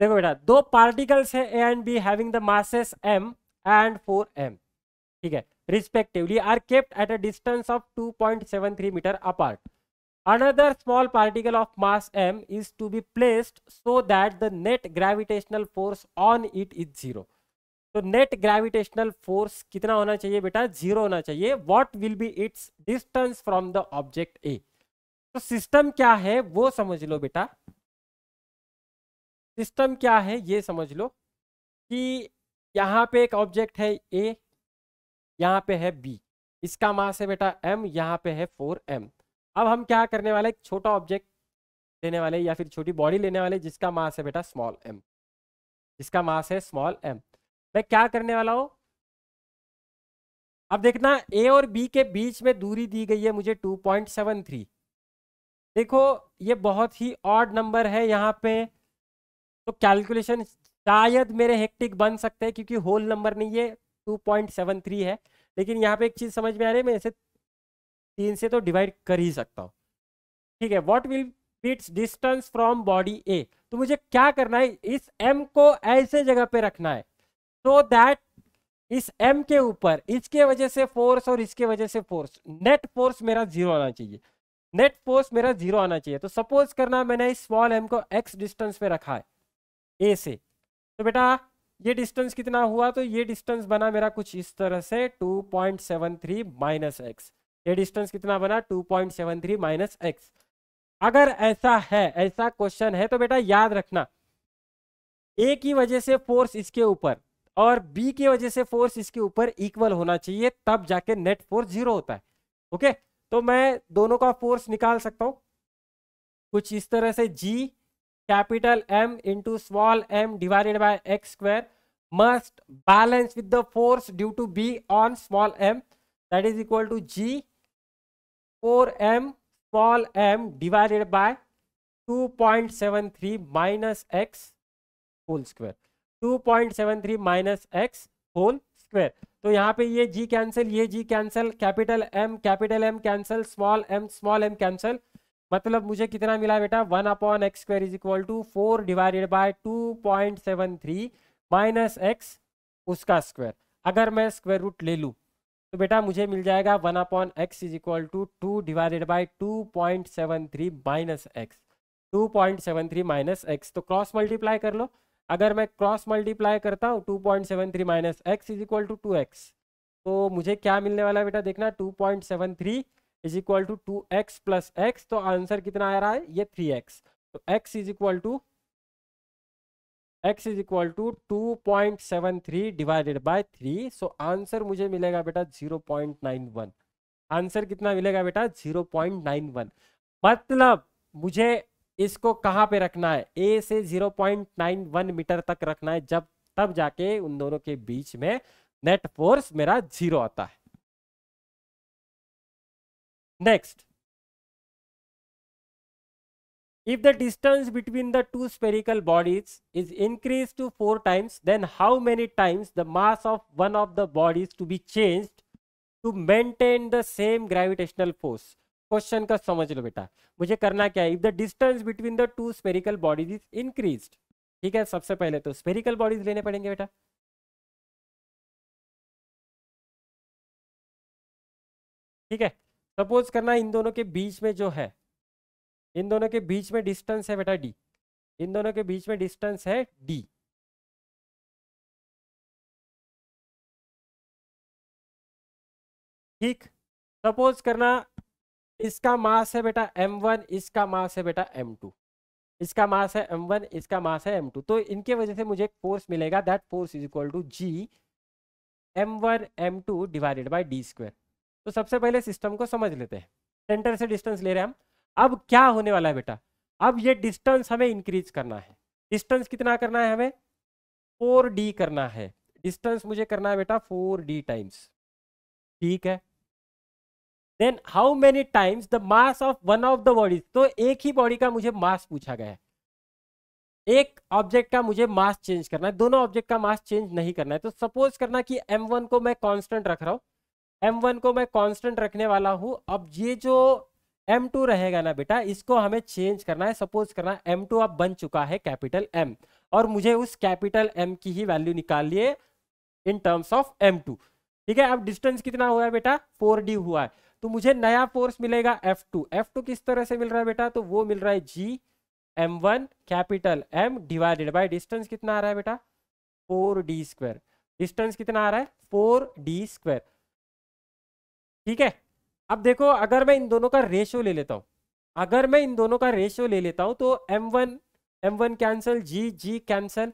[SPEAKER 1] देखो बेटा, दो पार्टिकल्स है A and B having the masses m and 4m, ठीक है, respectively are kept at a distance of 2.73 metre apart. Another small particle of mass m is to be placed so that the net gravitational force on it is 0. तो नेट ग्रेविटेशनल फोर्स कितना होना चाहिए बेटा, 0 होना चाहिए। What will be its distance from the object A. तो सिस्टम क्या है वो समझ लो बेटा, सिस्टम क्या है ये समझ लो कि यहाँ पे एक ऑब्जेक्ट है ए, यहाँ पे है बी, इसका मास है बेटा m, यहाँ पे है 4m। अब हम क्या करने वाले, एक छोटा ऑब्जेक्ट लेने वाले या फिर छोटी बॉडी लेने वाले जिसका मास है बेटा स्मॉल m, जिसका मास है स्मॉल m। मैं क्या करने वाला हूं, अब देखना a और b के बीच में दूरी दी गई है मुझे 2.73। देखो ये बहुत ही ऑड नंबर है यहाँ पे, तो कैलकुलेशन शायद मेरे हेक्टिक बन सकते हैं क्योंकि होल नंबर नहीं है, 2.73 है। लेकिन यहाँ पे एक चीज समझ में आ रही है, मैं इसे 3 से तो डिवाइड कर ही सकता हूँ, ठीक है। What will be its distance from body A. तो मुझे क्या करना है, इस m को ऐसे जगह पे रखना है सो दैट इस m के ऊपर इसके वजह से फोर्स और इसके वजह से फोर्स, नेट फोर्स मेरा 0 आना चाहिए, नेट फोर्स मेरा 0 आना चाहिए। तो सपोज करना मैंने इस स्मॉल m को x डिस्टेंस पे रखा है a से, तो बेटा ये डिस्टेंस कितना हुआ, तो ये डिस्टेंस बना मेरा कुछ इस तरह से 2.73 माइनस एक्स। ये डिस्टेंस कितना बना, 2.73 माइनस एक्स। अगर ऐसा है, ऐसा क्वेश्चन है तो बेटा याद रखना ए की वजह से फोर्स इसके ऊपर और बी की वजह से फोर्स इसके ऊपर इक्वल होना चाहिए, तब जाके नेट फोर्स 0 होता है। ओके, तो मैं दोनों का फोर्स निकाल सकता हूं कुछ इस तरह से, G capital M into small m divided by x square must balance with the force due to B on small m, that is equal to G 4m small m divided by 2.73 minus x whole square, 2.73 minus x whole square. तो यहाँ पे ये G कैंसिल, ये G cancel, capital M cancel, small m cancel, मतलब मुझे कितना मिला बेटा, 1/x square is equal to 4 divided by 2.73 minus x उसका स्क्वायर। अगर मैं स्क्वायर रूट ले लूँ तो बेटा मुझे मिल जाएगा 1/x is equal to 2 divided by 2.73 minus x, 2.73 minus x. तो क्रॉस मल्टीप्लाई कर लो, अगर मैं क्रॉस मल्टीप्लाई करता हूँ 2.73 minus x is equal to 2x, तो मुझे क्या मिलने वाला है बेटा, देखना 2.73 is equal to 2x plus x. तो आंसर कितना आ रहा है, ये 3x। तो x is equal to 2.73 divided by 3। So answer मुझे मिलेगा बेटा 0.91। आंसर कितना मिलेगा बेटा, 0.91। मतलब मुझे इसको कहाँ पे रखना है, A से 0.91 मीटर तक रखना है, जब तब जाके उन दोनों के बीच में नेट फोर्स मेरा 0 आता है। Next, if the distance between the two spherical bodies is increased to 4 times, then how many times the mass of one of the bodies to be changed to maintain the same gravitational force। Question का समझ लो बेटा, मुझे करना क्या है, if the distance between the two spherical bodies is increased, ठीक है, सबसे पहले तो स्फेरिकल बॉडीज लेने पड़ेंगे बेटा, ठीक है। सपोज करना इन दोनों के बीच में जो है, इन दोनों के बीच में डिस्टेंस है बेटा डी, इन दोनों के बीच में डिस्टेंस है डी, ठीक। सपोज करना इसका मास है बेटा m1, इसका मास है बेटा m2, इसका मास है m1, इसका मास है m2, तो इनके वजह से मुझे एक फोर्स मिलेगा, that force is equal to g m1 m2 divided by d square. तो सबसे पहले सिस्टम को समझ लेते हैं, सेंटर से डिस्टेंस ले रहे हैं हम। अब क्या होने वाला है बेटा, अब ये डिस्टेंस हमें इंक्रीज करना है, डिस्टेंस कितना करना है हमें, 4d करना है, डिस्टेंस मुझे करना है बेटा 4d टाइम्स, ठीक है। Then how many times the mass of one of the bodies, तो एक ही बॉडी का मुझे मास पूछा गया है, एक ऑब्जेक्ट का मुझे मास चेंज करना है, दोनों ऑब्जेक्ट का मास चेंज नहीं करना है। तो सपोज करना कि m1 को मैं कांस्टेंट रख रहा हूं, m1 को मैं कांस्टेंट रखने वाला हूं, अब ये जो m2 रहेगा ना बेटा, इसको हमें चेंज करना है। सपोज करना m2 अब बन चुका है कैपिटल M, और मुझे उस कैपिटल M की ही वैल्यू निकालिए इन टर्म्स ऑफ m2, ठीक है। अब डिस्टेंस कितना हुआ है बेटा, 4d हुआ है, तो मुझे नया फोर्स मिलेगा F2। F2 किस तरह से मिल रहा है बेटा, तो वो मिल रहा है g m1 capital M divided by distance कितना आ रहा है बेटा, 4d स्क्वायर, डिस्टेंस कितना आ रहा है 4d स्क्वायर, ठीक है। अब देखो अगर मैं इन दोनों का रेशियो ले लेता हूं, अगर मैं इन दोनों का रेशियो ले लेता हूं तो m1 कैंसल, g कैंसल,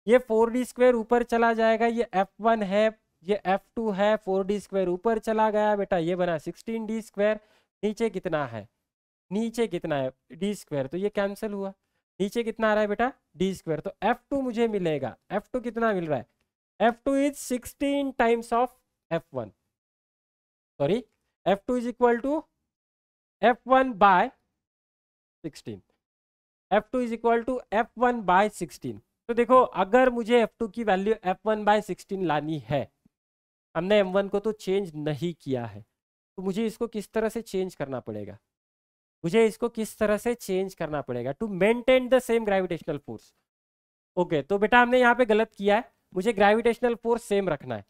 [SPEAKER 1] ये 4d स्क्वायर ऊपर चला जाएगा, ये f1 है, ये f2 है, 4d स्क्वायर ऊपर चला गया बेटा, ये बना 16d स्क्वायर, नीचे कितना है, नीचे कितना है d स्क्वायर, तो ये कैंसिल हुआ, नीचे कितना आ रहा है बेटा d स्क्वायर, तो f2 मुझे मिलेगा, f2 कितना मिल रहा है, f2 is 16 times of f1, sorry f2 is equal to f1 by 16, f2 is equal to f1 by 16। तो देखो अगर मुझे f2 की वैल्यू f1 बाय 16 लानी है, हमने m1 को तो चेंज नहीं किया है, तो मुझे इसको किस तरह से चेंज करना पड़ेगा, मुझे इसको किस तरह से चेंज करना पड़ेगा to maintain the same gravitational force. Okay, तो बेटा हमने यहाँ पे गलत किया है, मुझे ग्रेविटेशनल फोर्स सेम रखना है,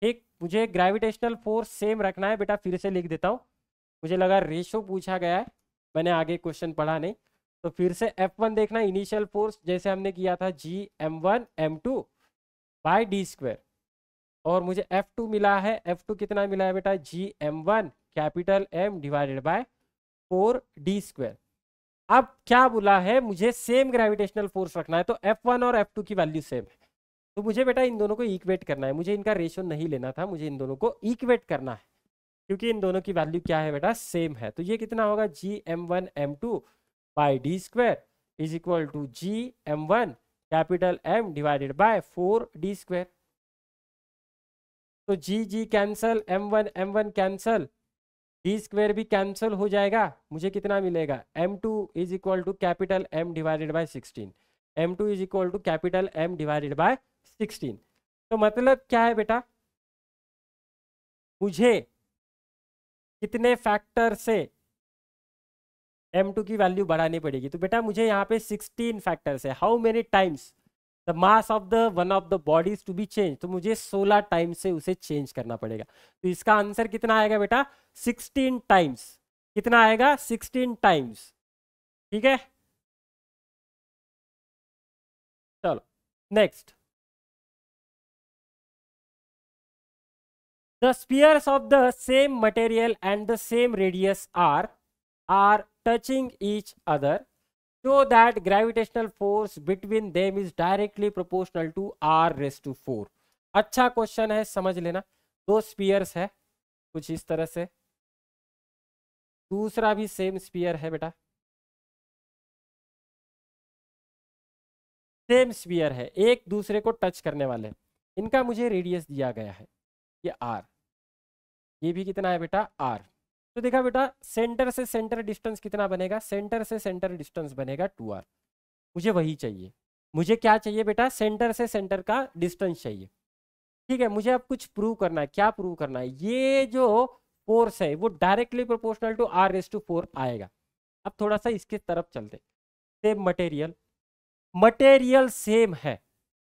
[SPEAKER 1] ठीक, मुझे ग्रेविटेशनल फोर्स सेम रखना है बेटा, फिर से लिख देता हूँ, मुझे लगा रेशो पूछा गया है, मैंने आगे क्वेश्चन पढ़ा नहीं, तो फिर से F1 देखना, इनिशियल फोर्स जैसे हमने किया था g m1 m2 bye d square, और मुझे F2 मिला है, F2 कितना मिला है बेटा, g m1 capital M divided by 4d square. अब क्या बोला है, मुझे सेम ग्रेविटेशनल फोर्स रखना है, तो F1 और F2 की वैल्यू सेम है, तो मुझे बेटा इन दोनों को इक्वेट करना है, मुझे इनका रेशियो नहीं लेना था, मुझे इन दोनों को इक्वेट करना है, क्योंकि इन दोनों की वैल्यू क्या है बेटा, सेम है। तो ये कितना होगा, g m1 m2 by d square is equal to g m1 capital M divided by 4d स्क्वायर। तो g cancel, m1 m1 cancel, d square भी कैंसल हो जाएगा, मुझे कितना मिलेगा, m2 is equal to capital M divided by 16, m2 is equal to capital M divided by 16। तो मतलब क्या है बेटा, मुझे कितने फैक्टर से m2 की वैल्यू बढ़ानी पड़ेगी, तो बेटा मुझे यहाँ पे 16 फैक्टर्स है, how many times the mass of the one of the bodies to be change, तो मुझे 16 टाइम्स से उसे चेंज करना पड़ेगा। तो इसका आंसर कितना आएगा बेटा, 16 टाइम्स, कितना आएगा 16 टाइम्स, ठीक है। चलो next, the spheres of the same material and the same radius are touching each other so that gravitational force between them is directly proportional to r raised to 4। अच्छा क्वेश्चन है, समझ लेना, दो स्पीयर्स है कुछ इस तरह से, दूसरा भी सेम स्पीयर है बेटा, सेम स्पीयर है, एक दूसरे को टच करने वाले, इनका मुझे रेडियस दिया गया है ये r, ये भी कितना है बेटा r। तो देखा बेटा सेंटर से सेंटर डिस्टेंस कितना बनेगा, सेंटर से सेंटर डिस्टेंस बनेगा 2r, मुझे वही चाहिए, मुझे क्या चाहिए बेटा, सेंटर से सेंटर का डिस्टेंस चाहिए, ठीक है। मुझे अब कुछ प्रूव करना है, क्या प्रूव करना है, ये जो फोर्स है वो डायरेक्टली प्रोपोर्शनल टू r⁴ आएगा। अब थोड़ा सा इसके तरफ चलते। सेम मटेरियल, मटेरियल सेम है,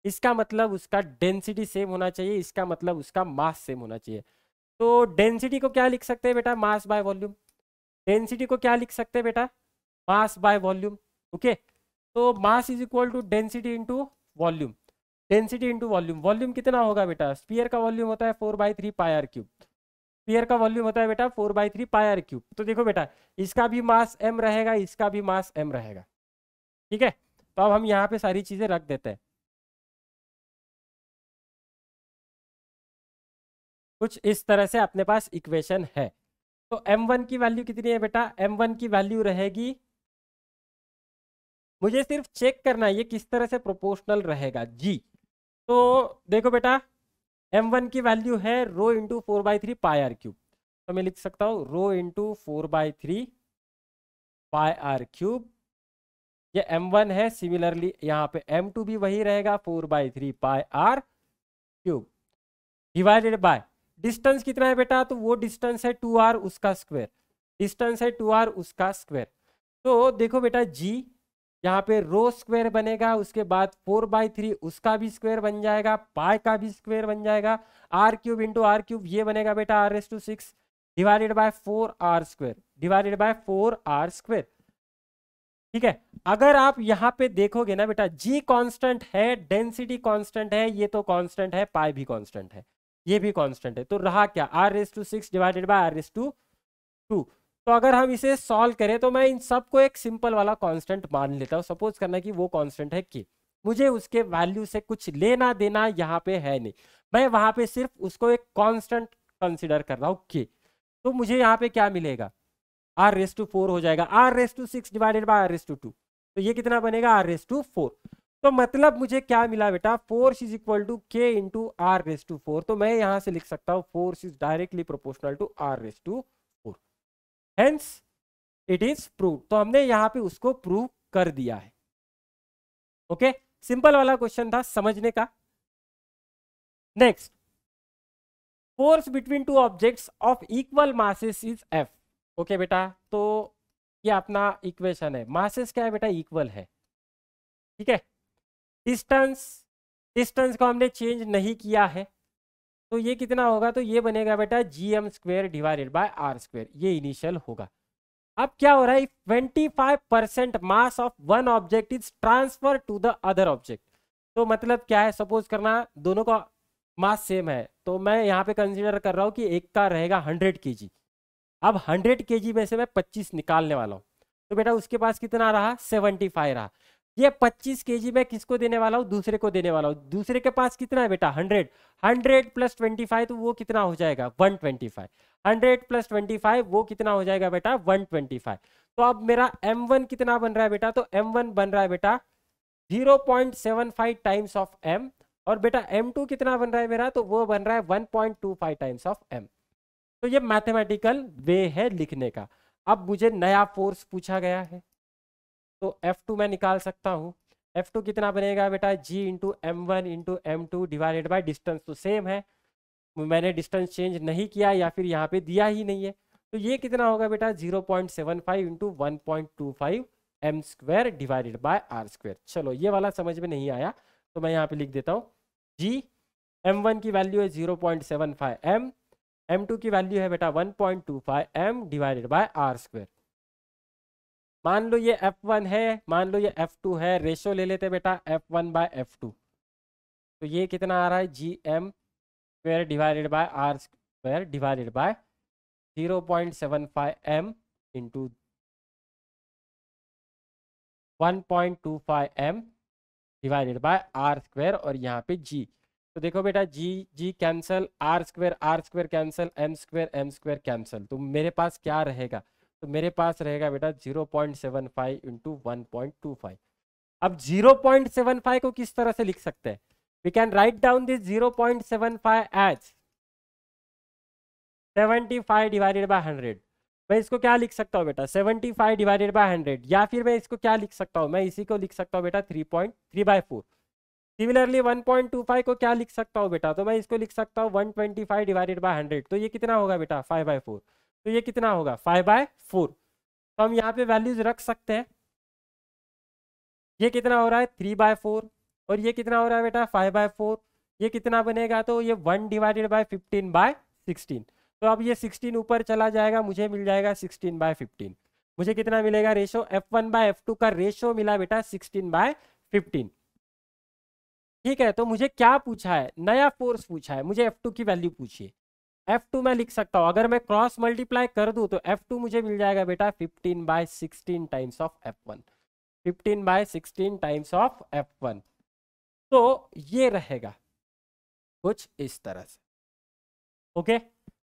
[SPEAKER 1] इसका मतलब उसका डेंसिटी सेम होना चाहिए, इसका मतलब उसका मास सेम होना चाहिए। तो डेंसिटी को क्या लिख सकते हैं बेटा, मास बाय वॉल्यूम। डेंसिटी को क्या लिख सकते हैं बेटा, मास बाय वॉल्यूम। ओके, तो mass is equal to density into volume. Density into volume, volume कितना होगा बेटा, स्फीयर का वॉल्यूम होता है 4/3 πr³। स्फीयर का वॉल्यूम होता है बेटा 4/3 πr³। तो देखो बेटा, इसका भी मास m रहेगा, इसका भी मास m रहेगा। ठीक है, तो अब हम यहाँ पे सारी चीजें रख देते हैं। कुछ इस तरह से अपने पास इक्वेशन है। तो m1 की वैल्यू कितनी है बेटा, m1 की वैल्यू रहेगी, मुझे सिर्फ चेक करना है ये किस तरह से प्रोपोर्शनल रहेगा जी। तो देखो बेटा, m1 की वैल्यू है रो इंटू 4/3 πr³। तो मैं लिख सकता हूँ रो इंटू 4/3 πr³। ये m1 है, सिमिलरली यहाँ पे m2 भी वही रहेगा 4/3 πr³ डिवाइडेड बाय डिस्टेंस कितना है बेटा, तो वो डिस्टेंस है 2r उसका स्क्वायर, डिस्टेंस है 2r उसका स्क्वायर। तो देखो बेटा जी, यहाँ पे रो स्क्वायर बनेगा, उसके बाद 4/3 उसका भी स्क्वायर बन जाएगा, पाई का भी स्क्वायर बन जाएगा, r³ इंटू r³ ये बनेगा बेटा r⁻⁶ divided by 4r² divided by 4r²। ठीक है, अगर आप यहाँ पे देखोगे ना बेटा, जी कांस्टेंट है, डेंसिटी कांस्टेंट है, ये तो कांस्टेंट है, पाई भी कांस्टेंट है, ये भी कांस्टेंट है, तो रहा क्या r⁻⁶ डिवाइडेड बाय r⁻²। तो अगर हम इसे सॉल्व करें तो मैं इन सबको एक सिंपल वाला कांस्टेंट मान लेता हूँ। सपोज करना कि वो कांस्टेंट है k, मुझे उसके वैल्यू से कुछ लेना देना यहाँ पे है नहीं, मैं वहां पे सिर्फ उसको एक कांस्टेंट कंसीडर कर रहा हूँ k। तो मुझे यहाँ पे क्या मिलेगा, r⁴ हो जाएगा, r⁻⁶ डिवाइडेड बाय r⁻²। तो ये कितना बनेगा r⁴। तो मतलब मुझे क्या मिला बेटा, force is equal to k into r⁴। तो मैं यहां से लिख सकता हूँ force is directly proportional to r⁴। Hence it is prove. तो हमने यहाँ पे उसको प्रूव कर दिया है। ओके, सिंपल वाला क्वेश्चन था समझने का। Next, force between two objects of equal masses is F। Okay बेटा, तो ये अपना इक्वेशन है, मासेस क्या है बेटा, इक्वल है। ठीक है, डिस्टेंस, डिस्टेंस को हमने चेंज नहीं किया है, तो ये कितना होगा, तो ये बनेगा बेटा gm² डिवाइडेड बाय r², ये इनिशियल होगा। अब क्या हो रहा है, 25% mass of one object is transfer to the other object. तो मतलब क्या है, सपोज करना दोनों का मास सेम है, तो मैं यहाँ पे कंसीडर कर रहा हूँ कि एक का रहेगा 100 kg। अब 100 kg में से मैं 25 निकालने वाला हूँ, तो बेटा उसके पास कितना रहा, 75 रहा। ये 25 kg मैं किसको देने वाला हूँ, दूसरे को देने वाला हूँ। दूसरे के पास कितना है बेटा, 100, 100 + 25 तो वो कितना हो जाएगा, 125। 100 + 25 वो कितना हो जाएगा बेटा, 125। तो अब मेरा m1 कितना बन रहा है बेटा, तो m1 बन रहा है बेटा 0.75 टाइम्स ऑफ m, और बेटा m2 कितना बन रहा है मेरा, तो वो बन रहा है 1.25 टाइम्स ऑफ m। तो ये मैथमेटिकल वे है लिखने का। अब मुझे नया फोर्स पूछा गया है, तो F2 मैं निकाल सकता हूँ। F2 कितना बनेगा बेटा, g into m1 into m2 divided by distance तो सेम है, मैंने डिस्टेंस चेंज नहीं किया या फिर यहाँ पे दिया ही नहीं है, तो ये कितना होगा बेटा 0.75 into 1.25 m² divided by r²। चलो ये वाला समझ में नहीं आया तो मैं यहाँ पे लिख देता हूँ, g m1 की वैल्यू है 0.75 m, m2 की वैल्यू है बेटा 1.25 m डिवाइडेड बाय r²। मान लो ये F1 है, मान लो ये F2 है, रेशो ले लेते बेटा F1 बाय F2। तो ये कितना आ रहा है, gm² divided by r² divided by 0.75 m into 1.25 m divided bye r², और यहाँ पे g। तो देखो बेटा g cancel, r² cancel, m² cancel, तो मेरे पास क्या रहेगा, तो मेरे पास रहेगा बेटा 0.75 इंटू 1.25। अब 0.75 को किस तरह से लिख सकते हैं, we can write down this 0.75 as 75 divided by 100। मैं इसको क्या लिख सकता हूँ बेटा, 75 डिवाइडेड बाय 100, या फिर मैं इसको क्या लिख सकता हूँ, मैं इसी को लिख सकता हूँ बेटा 3.3/4। सिमिलरली 1.25 को क्या लिख सकता हूँ बेटा, तो मैं इसको लिख सकता हूँ 125 डिवाइडेड बाय 100, तो ये कितना होगा बेटा 5/4, तो ये कितना होगा 5/4। तो हम यहाँ पे वैल्यूज रख सकते हैं। ये कितना हो रहा है 3/4 और ये कितना हो रहा है बेटा 5/4, ये कितना बनेगा, तो ये 1 डिवाइडेड बाय 15/16। तो अब ये 16 ऊपर चला जाएगा, मुझे मिल जाएगा 16/15। मुझे कितना मिलेगा रेशो, F1/F2 का रेशो मिला बेटा 16/15। ठीक है, तो मुझे क्या पूछा है, नया फोर्स पूछा है, मुझे F2 की वैल्यू पूछिए। F2 मैं लिख सकता हूं, अगर मैं क्रॉस मल्टीप्लाई कर दूं तो F2 मुझे मिल जाएगा बेटा 15/16 times of F1, 15/16 times of F1। तो ये रहेगा कुछ इस तरह से। ओके,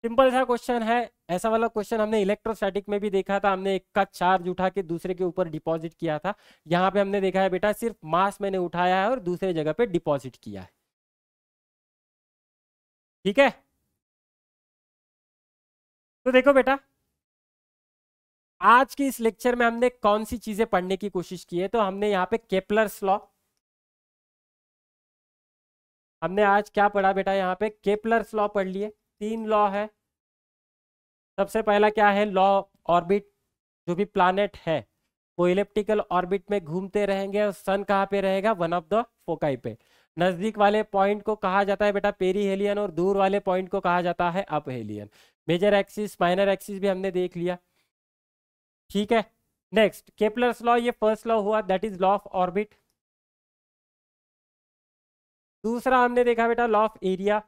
[SPEAKER 1] सिंपल सा क्वेश्चन है। ऐसा वाला क्वेश्चन हमने इलेक्ट्रोस्टैटिक में भी देखा था, हमने एक का चार्ज उठा के दूसरे के ऊपर डिपॉजिट किया था। यहाँ पे हमने देखा है बेटा सिर्फ मास मैंने उठाया है और दूसरे जगह पे डिपॉजिट किया है। ठीक है, तो देखो बेटा आज की इस लेक्चर में हमने कौन सी चीजें पढ़ने की कोशिश की है, तो हमने यहाँ पे केपलर्स लॉ, हमने आज क्या पढ़ा बेटा, यहाँ पे केपलर्स लॉ पढ़ लिए। 3 लॉ है। सबसे पहला क्या है, लॉ ऑर्बिट, जो भी प्लैनेट है वो इलेप्टिकल ऑर्बिट में घूमते रहेंगे और सन कहाँ पे रहेगा, वन ऑफ द फोकाई पे। नजदीक वाले पॉइंट को कहा जाता है बेटा पेरीहेलियन और दूर वाले पॉइंट को कहा जाता है aphelion. Major axis minor axis भी हमने देख लिया। ठीक है, नेक्स्ट केपलर्स लॉ, ये फर्स्ट लॉ हुआ, that is law of orbit. दूसरा हमने देखा बेटा लॉ ऑफ एरिया।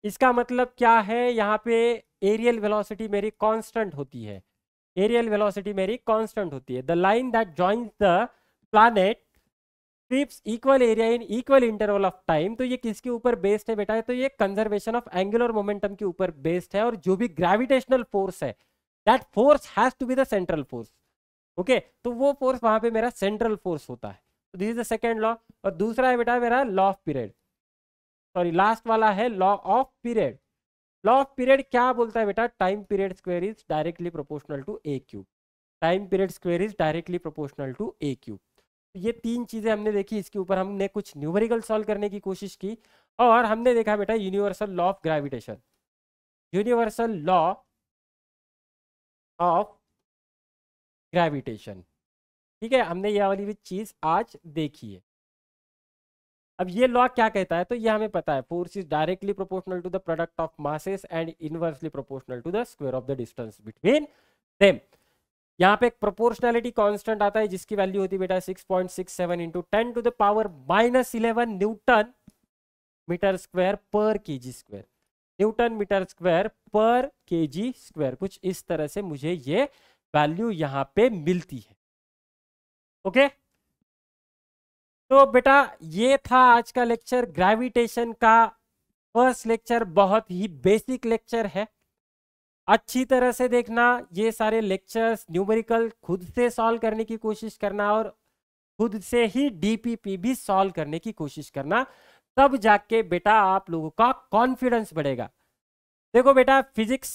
[SPEAKER 1] इसका मतलब क्या है, यहाँ पे एरियल वेलोसिटी मेरी कांस्टेंट होती है, एरियल वेलोसिटी मेरी कांस्टेंट होती है। The line that joins the planet sweeps equal area in equal interval of time. तो ये किसके ऊपर बेस्ड है बेटा, तो ये कंजर्वेशन ऑफ एंगुलर मोमेंटम के ऊपर बेस्ड है। और जो भी ग्रेविटेशनल फोर्स है that force has to be the central force. Okay, तो वो फोर्स वहां पे मेरा सेंट्रल फोर्स होता है। तो this is the second law. और दूसरा है बेटा मेरा law of period, sorry last वाला है law of period. Law of period क्या बोलता है बेटा, time period square is directly proportional to A cube, time period square is directly proportional to A cube. ये 3 चीजें हमने देखी, इसके ऊपर हमने कुछ न्यूमेरिकल सॉल्व करने की कोशिश की। और हमने देखा बेटा universal law of gravitation, universal law of gravitation. ठीक है, हमने ये वाली भी चीज आज देखी है। अब ये लॉ क्या कहता है, तो ये हमें पता है, force is directly proportional to the product of masses and inversely proportional to the square of the distance between them. यहाँ पे एक प्रोपोर्शनैलिटी कांस्टेंट आता है जिसकी वैल्यू होती है बेटा 6.67 into 10 to the power -11 newton metre square पर kg square, newton metre square पर केजी स्क्वायर। कुछ इस तरह से मुझे ये वैल्यू यहाँ पे मिलती है। ओके, तो बेटा ये था आज का लेक्चर ग्रेविटेशन का फर्स्ट लेक्चर, बहुत ही बेसिक लेक्चर है। अच्छी तरह से देखना, ये सारे लेक्चर्स न्यूमेरिकल खुद से सॉल्व करने की कोशिश करना और खुद से ही डीपीपी भी सॉल्व करने की कोशिश करना, तब जाके बेटा आप लोगों का कॉन्फिडेंस बढ़ेगा। देखो बेटा फिजिक्स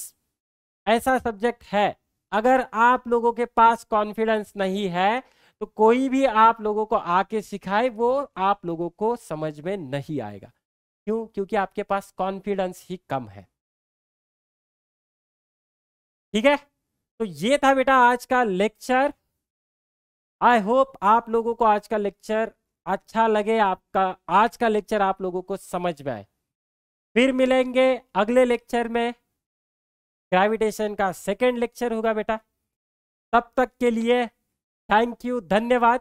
[SPEAKER 1] ऐसा सब्जेक्ट है, अगर आप लोगों के पास कॉन्फिडेंस नहीं है तो कोई भी आप लोगों को आके सिखाए वो आप लोगों को समझ में नहीं आएगा। क्यों? क्योंकि आपके पास कॉन्फिडेंस ही कम है। ठीक है, तो ये था बेटा आज का लेक्चर। आई होप आप लोगों को आज का लेक्चर अच्छा लगे, आपका आज का लेक्चर आप लोगों को समझ में आए। फिर मिलेंगे अगले लेक्चर में, ग्रेविटेशन का सेकंड लेक्चर होगा बेटा। तब तक के लिए थैंक यू, धन्यवाद।